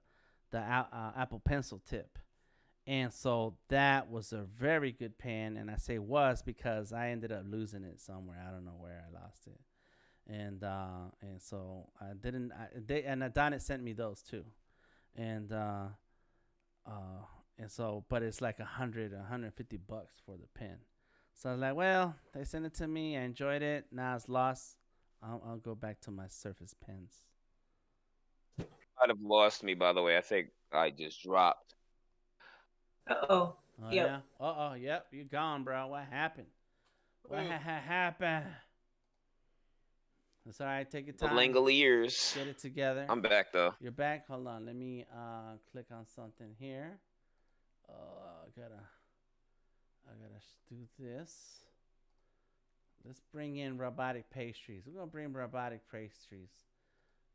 Apple Pencil tip, and so that was a very good pen. And I say was because I ended up losing it somewhere. I don't know where I lost it, and so I didn't. They and Adonis sent me those too, and uh, and so but it's like 150 bucks for the pen. So I was like, well, they sent it to me. I enjoyed it. Now it's lost. I'll go back to my Surface pens. Might have lost me, by the way. I think I just dropped. Uh-oh. Oh Yep. yeah. Yep. You gone, bro. What happened? What Mm. happened? It's all right. Take your The time. Langoliers. Get it together. I'm back though. You're back. Hold on. Let me click on something here. I gotta do this. Let's bring in robotic pastries. We're gonna bring robotic pastries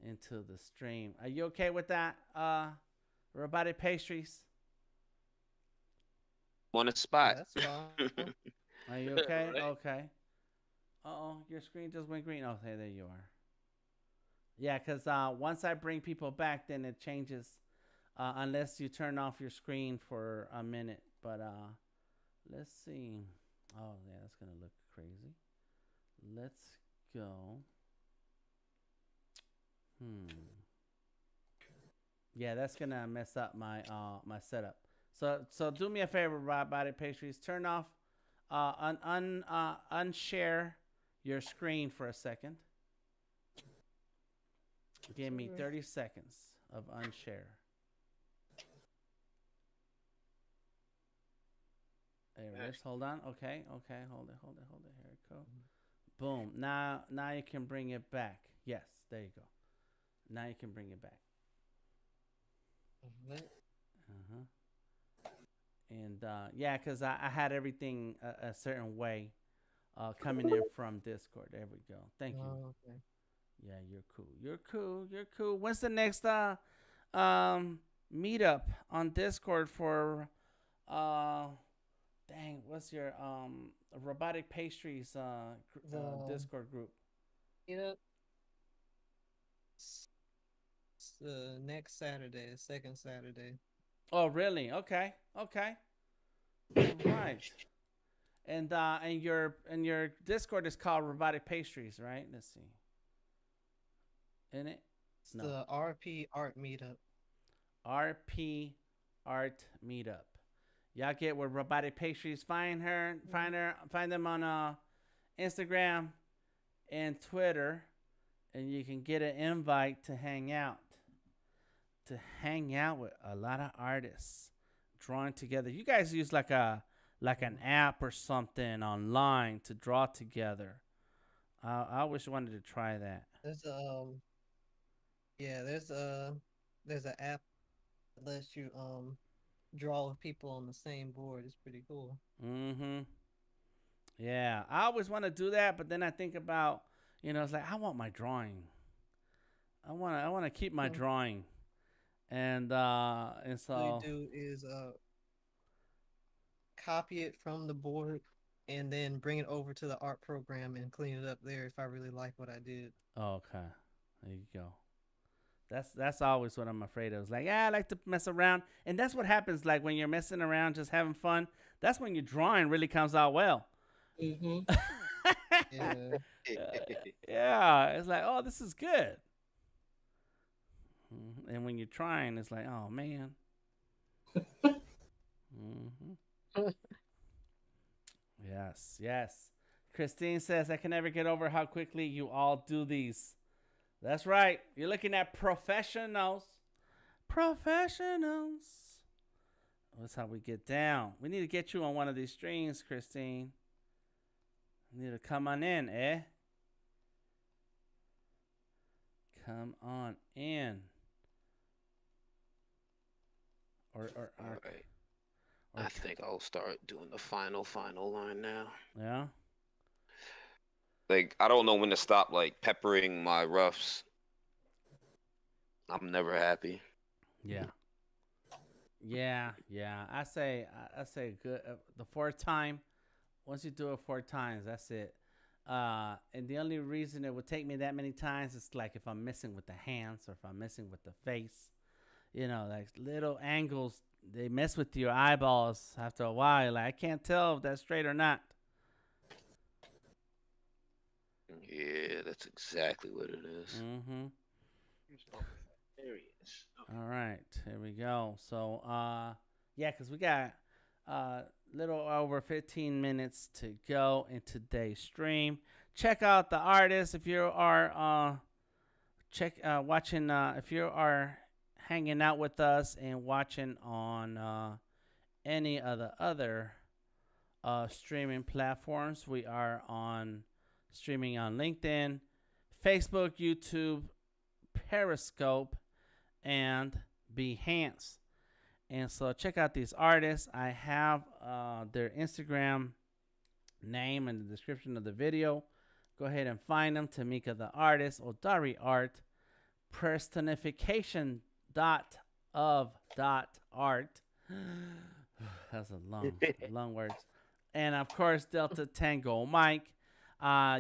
into the stream. Are you okay with that? Robotic pastries. On the Yeah, spot. that's fine. Are you okay? Right. Okay. Your screen just went green. Okay, there you are. Yeah, because once I bring people back, then it changes. Unless you turn off your screen for a minute. But let's see. Oh, yeah, that's gonna look crazy. Let's go. Yeah, that's gonna mess up my setup. So do me a favor, robotic pastries. Turn off, unshare your screen for a second. Give me 30 seconds of unshare. There it is. Hold on. Okay. Hold it. Here it goes. Boom. Now you can bring it back. Yes, there you go. Now you can bring it back. And yeah, because I had everything a certain way coming in from Discord. There we go. Thank you. Oh, okay. Yeah, you're cool. When's the next meetup on Discord for dang, what's your robotic pastries Discord group? Yep. It's, next Saturday, second Saturday. Oh, really? Okay. All right. And your Discord is called Robotic Pastries, right? Let's see. In it? It's the RP Art Meetup. RP Art Meetup. Y'all get with Robotic Pastries. Find them on Instagram and Twitter, and you can get an invite to hang out. To hang out with a lot of artists drawing together. You guys use like an app or something online to draw together. I always wanted to try that. There's yeah, there's there's an app that lets you draw with people on the same board. It's pretty cool. Mm-hmm. Yeah, I always want to do that, but then I think about, it's like I want my drawing. I want to keep my So drawing, and what you so do is copy it from the board and then bring it over to the art program and clean it up there if I really like what I did. okay, there you go. That's always what I'm afraid of. It's like, yeah, I like to mess around, and that's what happens. Like when you're messing around, just having fun. That's when your drawing really comes out well. Mm-hmm. Yeah. Yeah, it's like, oh, this is good. And when you're trying, it's like, oh man. Hmm. Yes, yes. Christine says, I can never get over how quickly you all do these. That's right. You're looking at professionals. Professionals. That's how we get down. We need to get you on one of these streams, Christine. You need to come on in, eh? Come on in. Or All right. or I think I'll start doing the final line now. yeah. Like, I don't know when to stop, like, peppering my roughs. I'm never happy. Yeah. Yeah, yeah. I say good. The fourth time, once you do it 4 times, that's it. And the only reason it would take me that many times is like if I'm missing with the hands or if I'm missing with the face. Like little angles, they mess with your eyeballs after a while. Like I can't tell if that's straight or not. Yeah, that's exactly what it is. Mm-hmm. There he is. Okay. All right, here we go. So, yeah, because we got little over 15 minutes to go in today's stream. Check out the artists if you are watching. If you are hanging out with us and watching on any of the other streaming platforms, we are on streaming on LinkedIn, Facebook, YouTube, Periscope, and Behance. And so check out these artists. I have their Instagram name in the description of the video. Go ahead and find them. Tamika the artist, Odari art, personification art. That's a long words. And of course, Delta Tango Mike.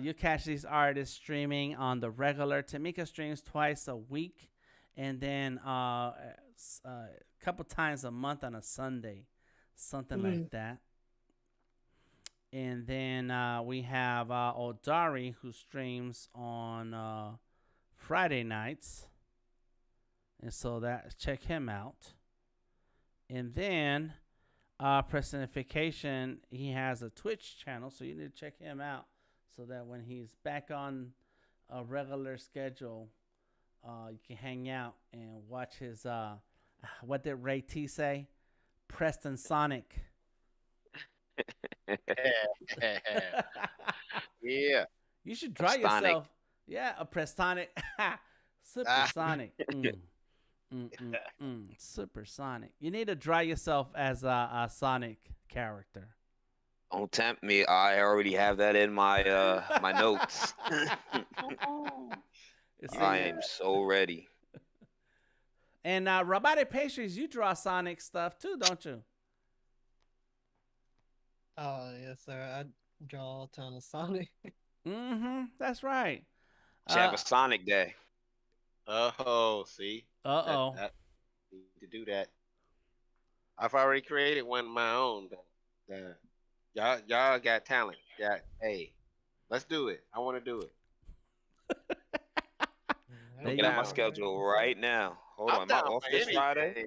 You catch these artists streaming on the regular. Tamika streams twice a week, and then a couple times a month on a Sunday, something like that. And then we have Odari, who streams on Friday nights, and so check him out. And then Personification, he has a Twitch channel, so you need to check him out, so that when he's back on a regular schedule, you can hang out and watch his what did Ray T say? Preston Sonic. Yeah. You should draw Prestonic. yourself. Yeah, a Prestonic. Supersonic. Supersonic. You need to draw yourself as a Sonic character. Don't tempt me. I already have that in my my notes. I am so ready. And Robotic Pastries, you draw Sonic stuff too, don't you? Oh yes, sir. I draw a ton of Sonic. That's right. Should have a Sonic day. Oh, see. Uh-oh. Need to do that. I've already created one of my own. Y'all got talent. Yeah. Hey, let's do it. I want to do it. There Get you on my go. schedule right now. Hold on. Am I off this Friday?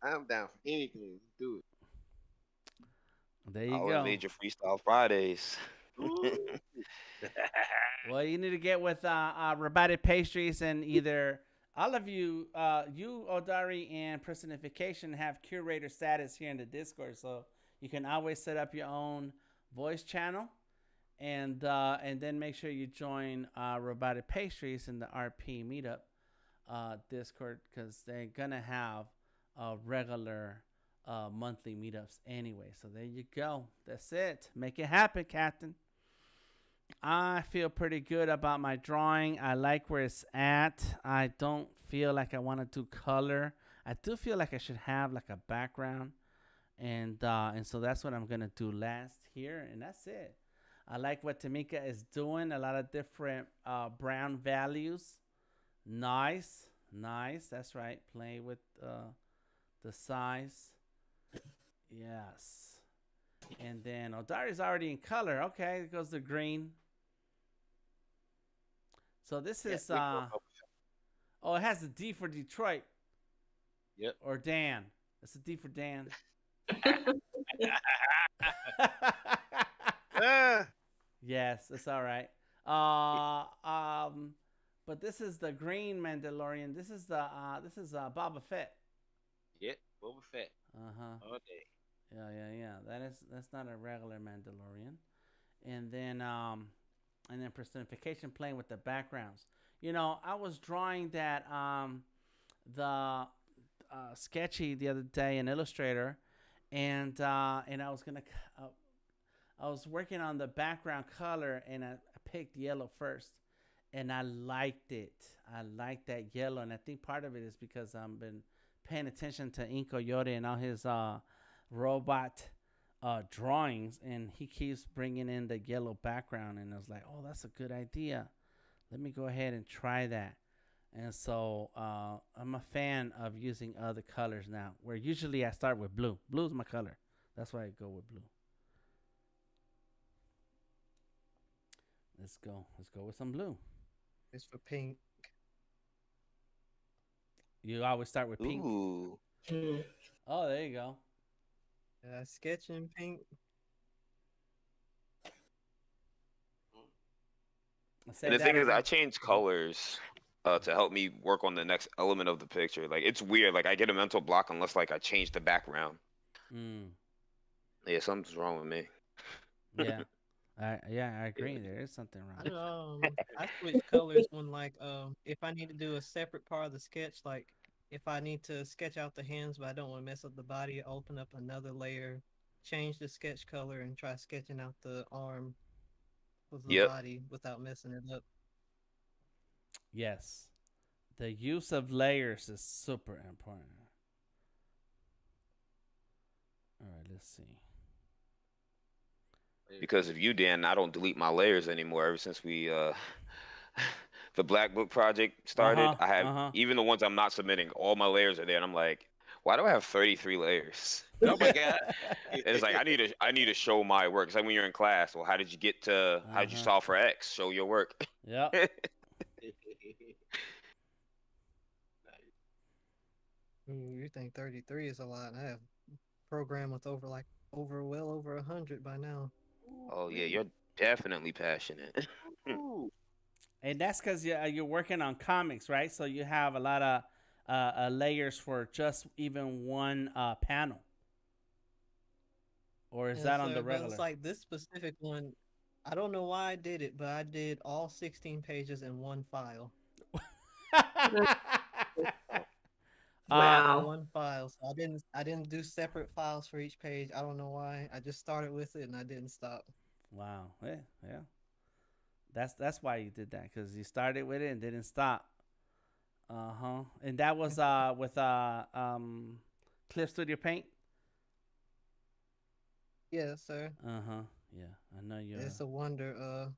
I'm down for anything. Let's do it. There you I go. always need your freestyle Fridays. Well, you need to get with Robotic Pastries, and either all of you, Odari and Personification, have curator status here in the Discord, so you can always set up your own voice channel, and then make sure you join Robotic Pastries in the RP meetup Discord because they're gonna have regular monthly meetups anyway. So there you go. That's it. Make it happen, Captain. I feel pretty good about my drawing. I like where it's at. I don't feel like I want to do color. I do feel like I should have like a background, and so that's what I'm gonna do last here, and that's it. I like what Tamika is doing. A lot of different brown values. Nice, nice. That's right. Play with the size. Yes. And then Odari's already in color. Okay, it goes to green. So this is oh, it has a D for Detroit. Yep. Or Dan. It's a D for Dan. Yes, it's all right. But this is the green Mandalorian. This is Boba Fett. Yep, Boba Fett. Uh-huh. Okay. Yeah. That's not a regular Mandalorian. And then personification playing with the backgrounds. You know, I was drawing that the sketchy the other day in Illustrator, and I was working on the background color, and I picked yellow first, and I liked it. I liked that yellow, and I think part of it is because I've been paying attention to Ink Coyote and all his robot drawings, and he keeps bringing in the yellow background, and I was like, oh, that's a good idea. Let me go ahead and try that. And so I'm a fan of using other colors now, where usually I start with blue. Blue is my color. That's why I go with blue. Let's go with some blue. It's for pink. You always start with pink. Ooh. Oh, there you go. Sketch in pink. And the thing is, I change colors to help me work on the next element of the picture. Like, it's weird. Like, I get a mental block unless, like, I change the background. Yeah, something's wrong with me. Yeah. I agree. There is something wrong. I switch colors when if I need to do a separate part of the sketch, like if I need to sketch out the hands but I don't want to mess up the body, I open up another layer, change the sketch color, and try sketching out the arm with the body without messing it up. Yes. The use of layers is super important. All right, let's see. Because of you, Dan, I don't delete my layers anymore. Ever since we the Black Book project started, I have even the ones I'm not submitting, all my layers are there, and I'm like, why do I have 33 layers? Oh my god! And it's like I need to show my work. It's like when you're in class. Well, how did you solve for X? Show your work. Yeah. You think 33 is a lot? I have program with well over 100 by now. Oh yeah, you're definitely passionate. And that's because you're working on comics, right? So you have a lot of layers for just even one panel. Or is that on the regular? It's like this specific one. I don't know why I did it, but I did all 16 pages in one file. Wow. One file. So I didn't do separate files for each page. I don't know why. I just started with it and I didn't stop. Wow. Yeah. That's why you did that, because you started with it and didn't stop. And that was with Clip Studio Paint. Yes, sir. Yeah, I know you. It's a wonder.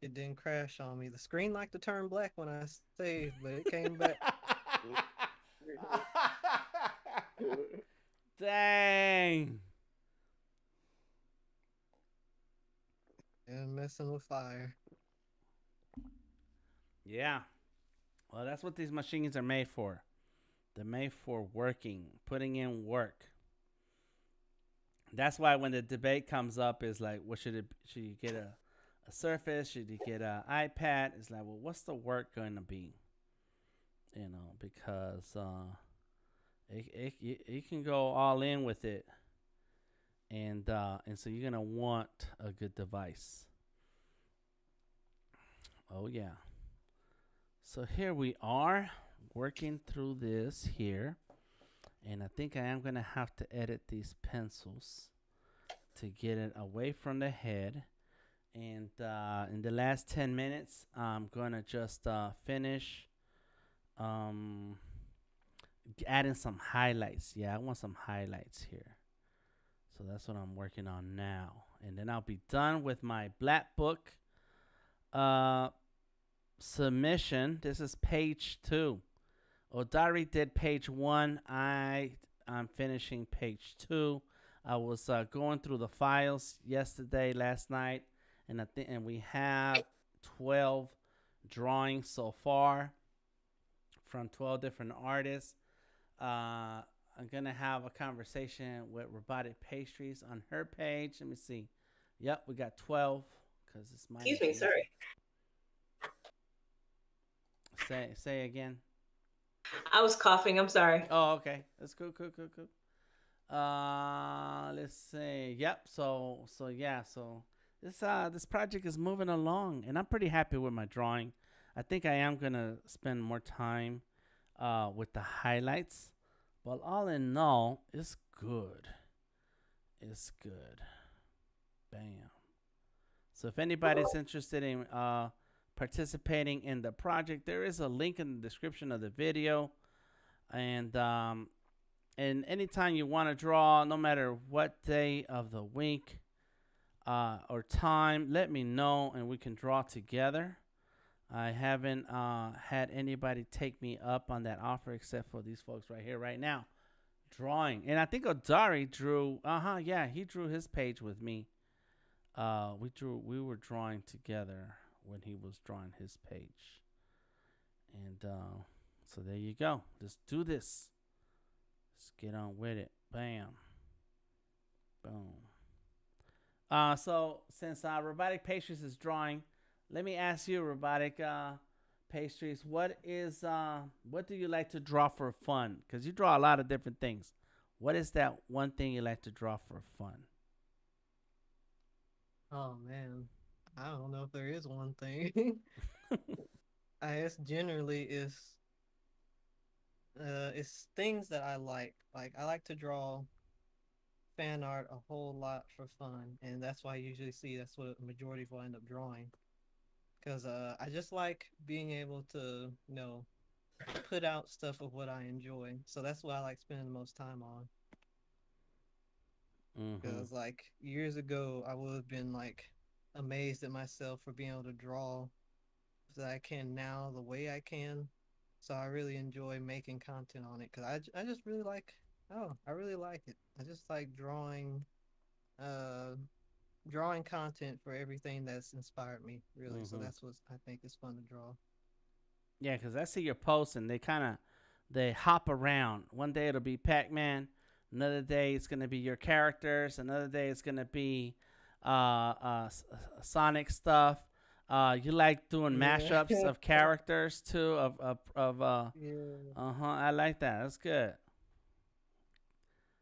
It didn't crash on me. The screen liked to turn black when I saved, but it came back. Dang. And messing with fire. Yeah. Well, that's what these machines are made for. They're made for working, putting in work. That's why when the debate comes up, is like, what should you get a Surface? Should you get an iPad? It's like, well, what's the work going to be? You know, because you can go all in with it, and so you're gonna want a good device. Oh yeah. So here we are working through this here. And I think I am going to have to edit these pencils to get it away from the head. And in the last 10 minutes, I'm going to just finish um, adding some highlights. Yeah, I want some highlights here. So that's what I'm working on now. And then I'll be done with my black book submission. This is page 2. Odari did page 1. I'm finishing page 2. I was going through the files last night, and we have 12 drawings so far from 12 different artists. I'm gonna have a conversation with Robotic Pastries on her page. Let me see. Yep, we got 12 because it's my. Excuse me, sorry. Say again. I was coughing. I'm sorry. Oh, okay. That's cool. Let's see. Yep. So yeah. So this project is moving along, and I'm pretty happy with my drawing. I think I am gonna spend more time with the highlights, but all in all, it's good. It's good. Bam. So if anybody's interested in participating in the project, there is a link in the description of the video, and anytime you want to draw, no matter what day of the week or time, let me know and we can draw together. I haven't had anybody take me up on that offer except for these folks right here right now drawing. And I think Odari drew yeah, he drew his page with me. We were drawing together when he was drawing his page. And so there you go. Let's do this. Let's get on with it. Bam. Boom. So since Robotic Pastries is drawing, let me ask you, Robotic Pastries, what do you like to draw for fun? Because you draw a lot of different things. What is that one thing you like to draw for fun? Oh man, I don't know if there is one thing. I guess generally it's things that I like. Like I like to draw fan art a whole lot for fun, and that's why I usually see that's what the majority of what I end up drawing. Because I just like being able to, put out stuff of what I enjoy. So that's what I like spending the most time on. Because like years ago, I would have been like amazed at myself for being able to draw that I can now the way I can. So I really enjoy making content on it because I just really like, I really like it. I just like drawing content for everything that's inspired me, really. So that's what I think is fun to draw. Yeah, because I see your posts and they hop around. One day it'll be Pac-Man. Another day it's gonna be your characters. Another day it's gonna be Sonic stuff. You like doing mashups of characters too. I like that. That's good.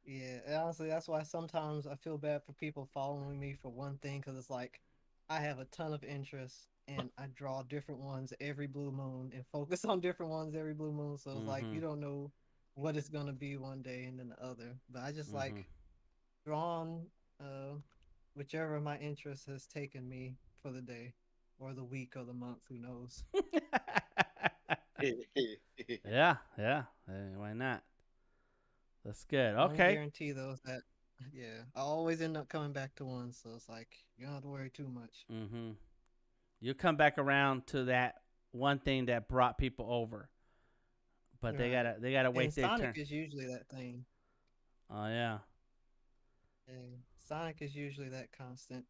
Yeah, and honestly, that's why sometimes I feel bad for people following me for one thing because it's like I have a ton of interests and I draw different ones every blue moon and focus on different ones every blue moon. So it's like you don't know what it's gonna be one day and then the other. But I just like drawing whichever my interest has taken me for the day or the week or the month. Who knows? Yeah. Why not? That's good. Okay. I guarantee though that I always end up coming back to one, so it's like you don't have to worry too much. You come back around to that one thing that brought people over, but they gotta wait their turn. Sonic is usually that thing. Oh yeah. Sonic is usually that constant.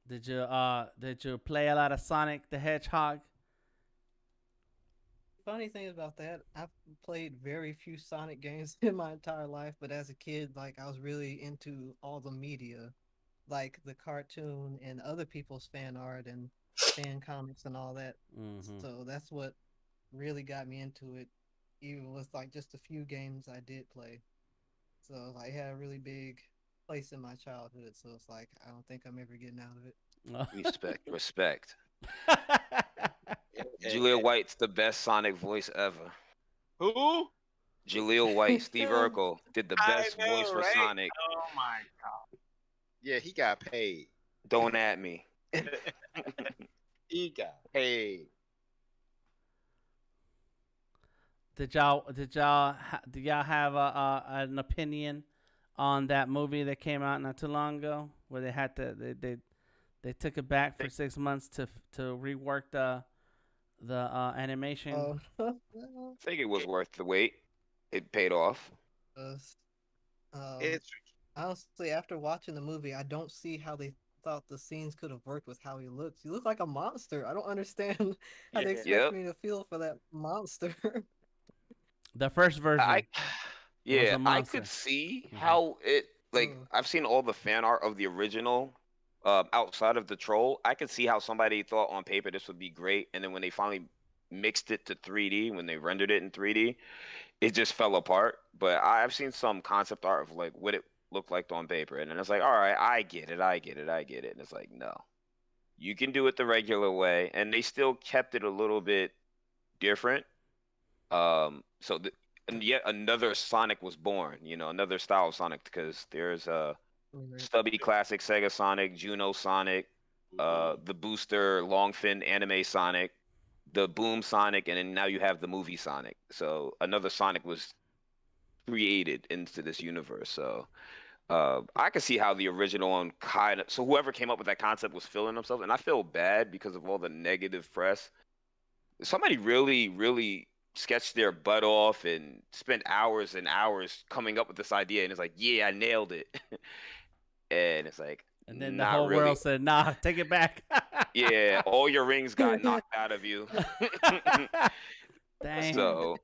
Did you play a lot of Sonic the Hedgehog? Funny thing about that, I've played very few Sonic games in my entire life, but as a kid, like I was really into all the media, like the cartoon and other people's fan art and fan comics and all that. So that's what really got me into it, even with like just a few games I did play. So like, it had a really big place in my childhood. So it's like I don't think I'm ever getting out of it. Respect. Jaleel White's the best Sonic voice ever. Who? Jaleel White, Steve Urkel did the best I know, voice for right? Sonic. Oh my god. Yeah, he got paid. Don't at me. He got paid. Did y'all have an opinion on that movie that came out not too long ago, where they had to they took it back for 6 months to rework the animation? I think it was worth the wait. It paid off. It's Honestly, after watching the movie, I don't see how they thought the scenes could have worked with how he looks. He looks like a monster. I don't understand how they expect Yep. me to feel for that monster. The first version. was Yeah, a I monster. could see Mhm. how it like Mm. I've seen all the fan art of the original outside of the troll. I could see how somebody thought on paper this would be great, and then when they finally mixed it to 3D, when they rendered it in 3D, it just fell apart. But I've seen some concept art of like what it looked like on paper, and then it's like, all right, I get it, and it's like, no, you can do it the regular way, and they still kept it a little bit different. And yet another Sonic was born, another style of Sonic, because there's a stubby classic Sega Sonic, Juno Sonic, the booster long fin anime Sonic, the Boom Sonic, and then now you have the movie Sonic. So another Sonic was created into this universe. So I can see how the original one so whoever came up with that concept was feeling themselves, and I feel bad because of all the negative press. Somebody really, really sketched their butt off and spent hours and hours coming up with this idea, and it's like, yeah, I nailed it. And it's like, And then the not whole really. world said, "Nah, take it back." Yeah, all your rings got knocked out of you. Dang. So,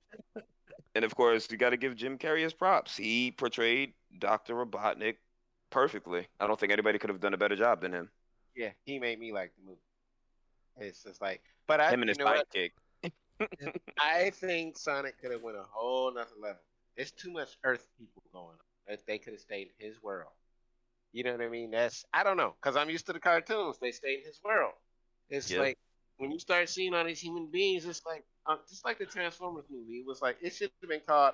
and of course, you got to give Jim Carrey his props. He portrayed Dr. Robotnik perfectly. I don't think anybody could have done a better job than him. Yeah, he made me like the movie. It's just like, but I, Him and his you know what? sidekick. I think Sonic could have went a whole nother level. There's too much Earth people going on. That they could have stayed in his world. You know what I mean? I don't know, because I'm used to the cartoons. They stay in his world. It's Yep. like when you start seeing all these human beings, it's like just like the Transformers movie. It was like it should have been called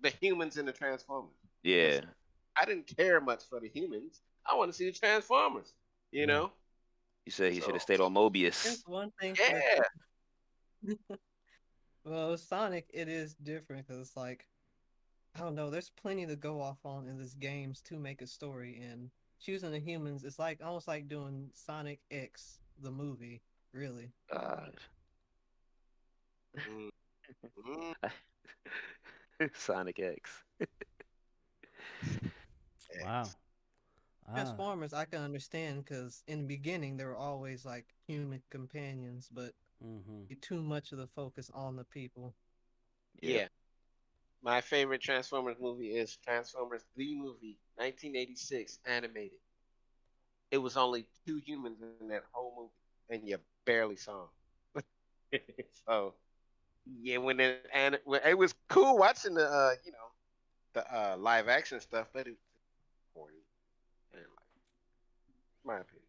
the humans in the Transformers. Yeah. I didn't care much for the humans. I want to see the Transformers. You know? You said he So- should have stayed on Mobius. That's one thing. Yeah. Well, Sonic, it is different because it's like, I don't know. There's plenty to go off on in this games to make a story, and choosing the humans, it's like almost like doing Sonic X, the movie. Really. God. Mm. Sonic X. Wow. Transformers, I can understand because in the beginning they were always like human companions, but too much of the focus on the people. Yeah. My favorite Transformers movie is Transformers the movie, 1986, animated. It was only 2 humans in that whole movie, and you barely saw them. So, yeah, when it was cool watching the live action stuff, but it was corny. And my opinion.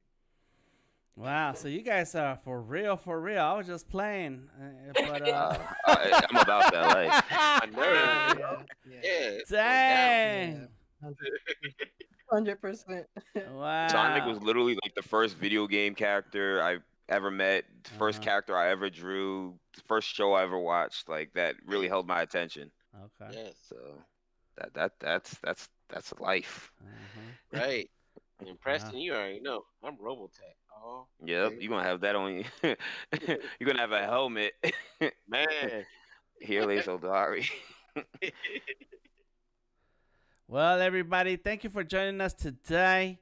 Wow. So you guys are for real, for real. I was just playing, but I'm about that life. I know. Yeah. Dang. 100%. Wow. Sonic was literally like the first video game character I ever met, the first character I ever drew, the first show I ever watched. Like that really held my attention. Okay. Yeah. So that's life. Right. And Preston, you already know I'm Robotech. Oh. Yep, you're gonna have that on you. You're gonna have a helmet. Man. Here lays Odari. Well, everybody, thank you for joining us today.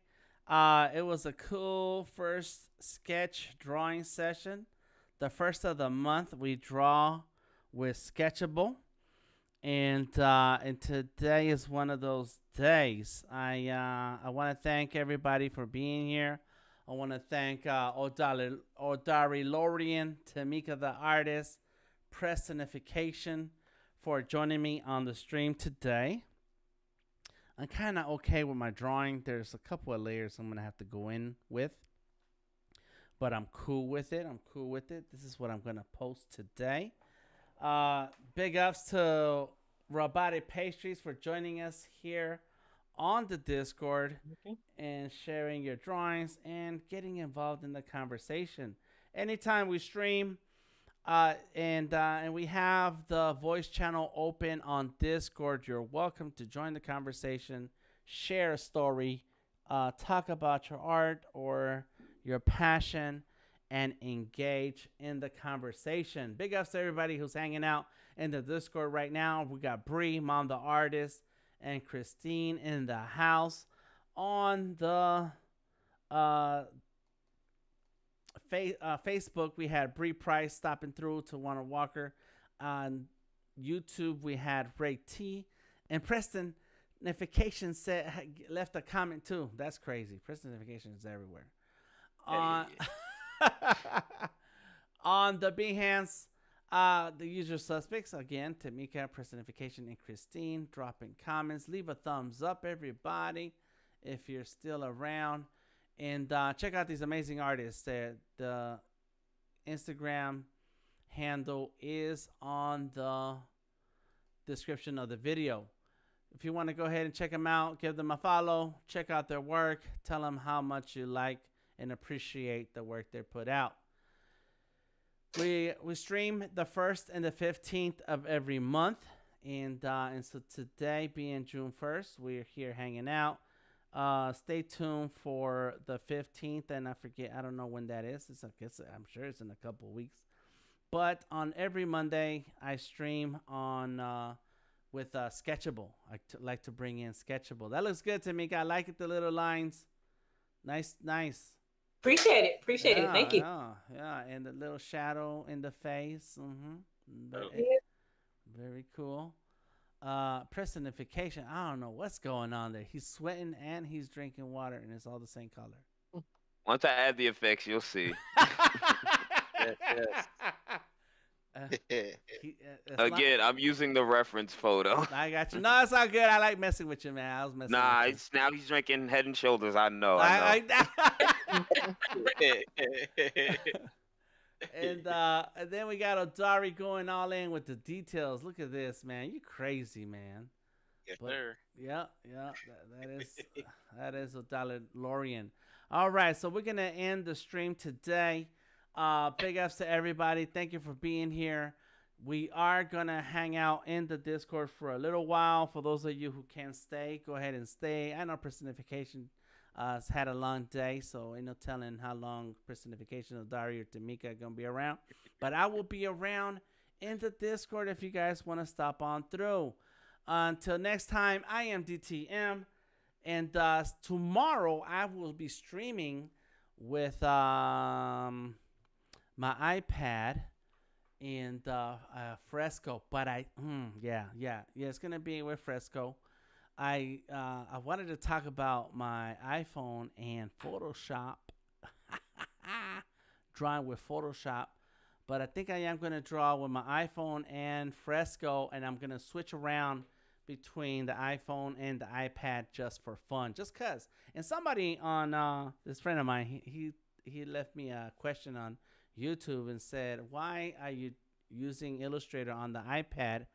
It was a cool first sketch drawing session. The first of the month, we draw with Sketchable. And today is one of those days. I want to thank everybody for being here. I want to thank Odari Lorian, Tamika the artist, Prestonification for joining me on the stream today. I'm kind of okay with my drawing. There's a couple of layers I'm going to have to go in with. but I'm cool with it. This is what I'm gonna post today. Big ups to Robotic Pastries for joining us here on the Discord Okay. and sharing your drawings and getting involved in the conversation. Anytime we stream, and we have the voice channel open on Discord, you're welcome to join the conversation, share a story, talk about your art or your passion, and engage in the conversation. Big ups to everybody who's hanging out in the Discord right now. We got Bree, Mom the Artist, and Christine in the house. On the Facebook, we had Bree Price stopping through to Warner Walker. On YouTube, we had Ray T. And Preston Nification left a comment too. That's crazy. Preston Nification is everywhere. On the Behance, the usual suspects again: Tamika, Personification, and Christine dropping comments. Leave a thumbs up, everybody, if you're still around, and check out these amazing artists. The Instagram handle is on the description of the video. If you want to go ahead and check them out, give them a follow, check out their work, tell them how much you like and appreciate the work they put out. We stream the 1st and the 15th of every month, and so today being June 1st, we're here hanging out. Stay tuned for the 15th, and I don't know when that is. I'm sure it's in a couple of weeks. But on every Monday, I stream on with Sketchable. I like to bring in Sketchable. That looks good to me. I like it, the little lines. Nice. Appreciate it. Thank you. Yeah, and the little shadow in the face. Very cool. Personification. I don't know what's going on there. He's sweating and he's drinking water, and it's all the same color. Once I add the effects, you'll see. Yes. Again, I'm using the reference photo. I got you. No, it's all good. I like messing with you, man. I was messing with you. Now he's drinking Head and Shoulders. I know. And then we got Odari going all in with the details. Look at this, man. You crazy, man. Yes, sir. Yeah. That is Odari Lorian. All right, so we're gonna end the stream today. Big ups to everybody. Thank you for being here. We are gonna hang out in the Discord for a little while. For those of you who can't stay, go ahead and stay. I know Personification has had a long day, so ain't no telling how long Personification of Dari or Tamika are gonna be around. But I will be around in the Discord if you guys want to stop on through. Until next time, I am DTM, and tomorrow I will be streaming with my iPad and Fresco. But it's gonna be with Fresco. I wanted to talk about my iPhone and Photoshop, drawing with Photoshop, but I think I am going to draw with my iPhone and Fresco, and I'm going to switch around between the iPhone and the iPad just for fun, just cause. And somebody on this friend of mine, he left me a question on YouTube and said, why are you using Illustrator on the iPad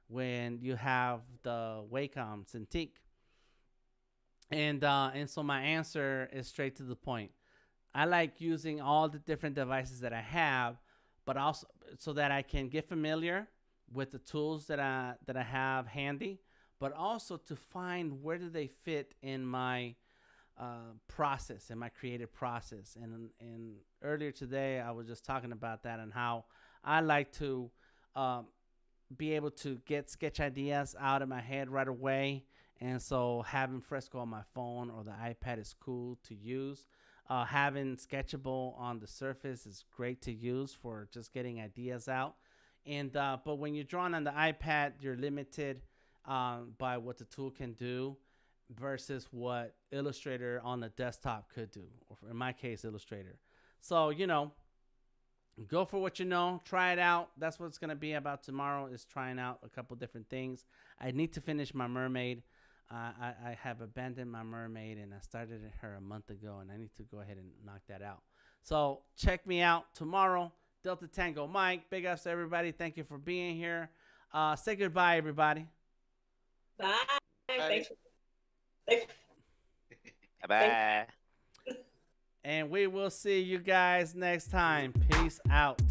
when you have the Wacom Cintiq? And so my answer is straight to the point. I like using all the different devices that I have, but also so that I can get familiar with the tools that I have handy, but also to find where do they fit in my process, in my creative process. And earlier today, I was just talking about that and how I like to be able to get sketch ideas out of my head right away. And so having Fresco on my phone or the iPad is cool to use. Having Sketchable on the Surface is great to use for just getting ideas out. And but when you're drawing on the iPad, you're limited by what the tool can do versus what Illustrator on the desktop could do, or in my case, Illustrator. So, go for what you know. Try it out. That's what it's going to be about tomorrow, is trying out a couple different things. I need to finish my mermaid. I have abandoned my mermaid, and I started her a month ago, and I need to go ahead and knock that out. So check me out tomorrow. Delta Tango Mike. Big ups to everybody. Thank you for being here. Say goodbye, everybody. Bye. Thanks. Bye. And we will see you guys next time. Peace out.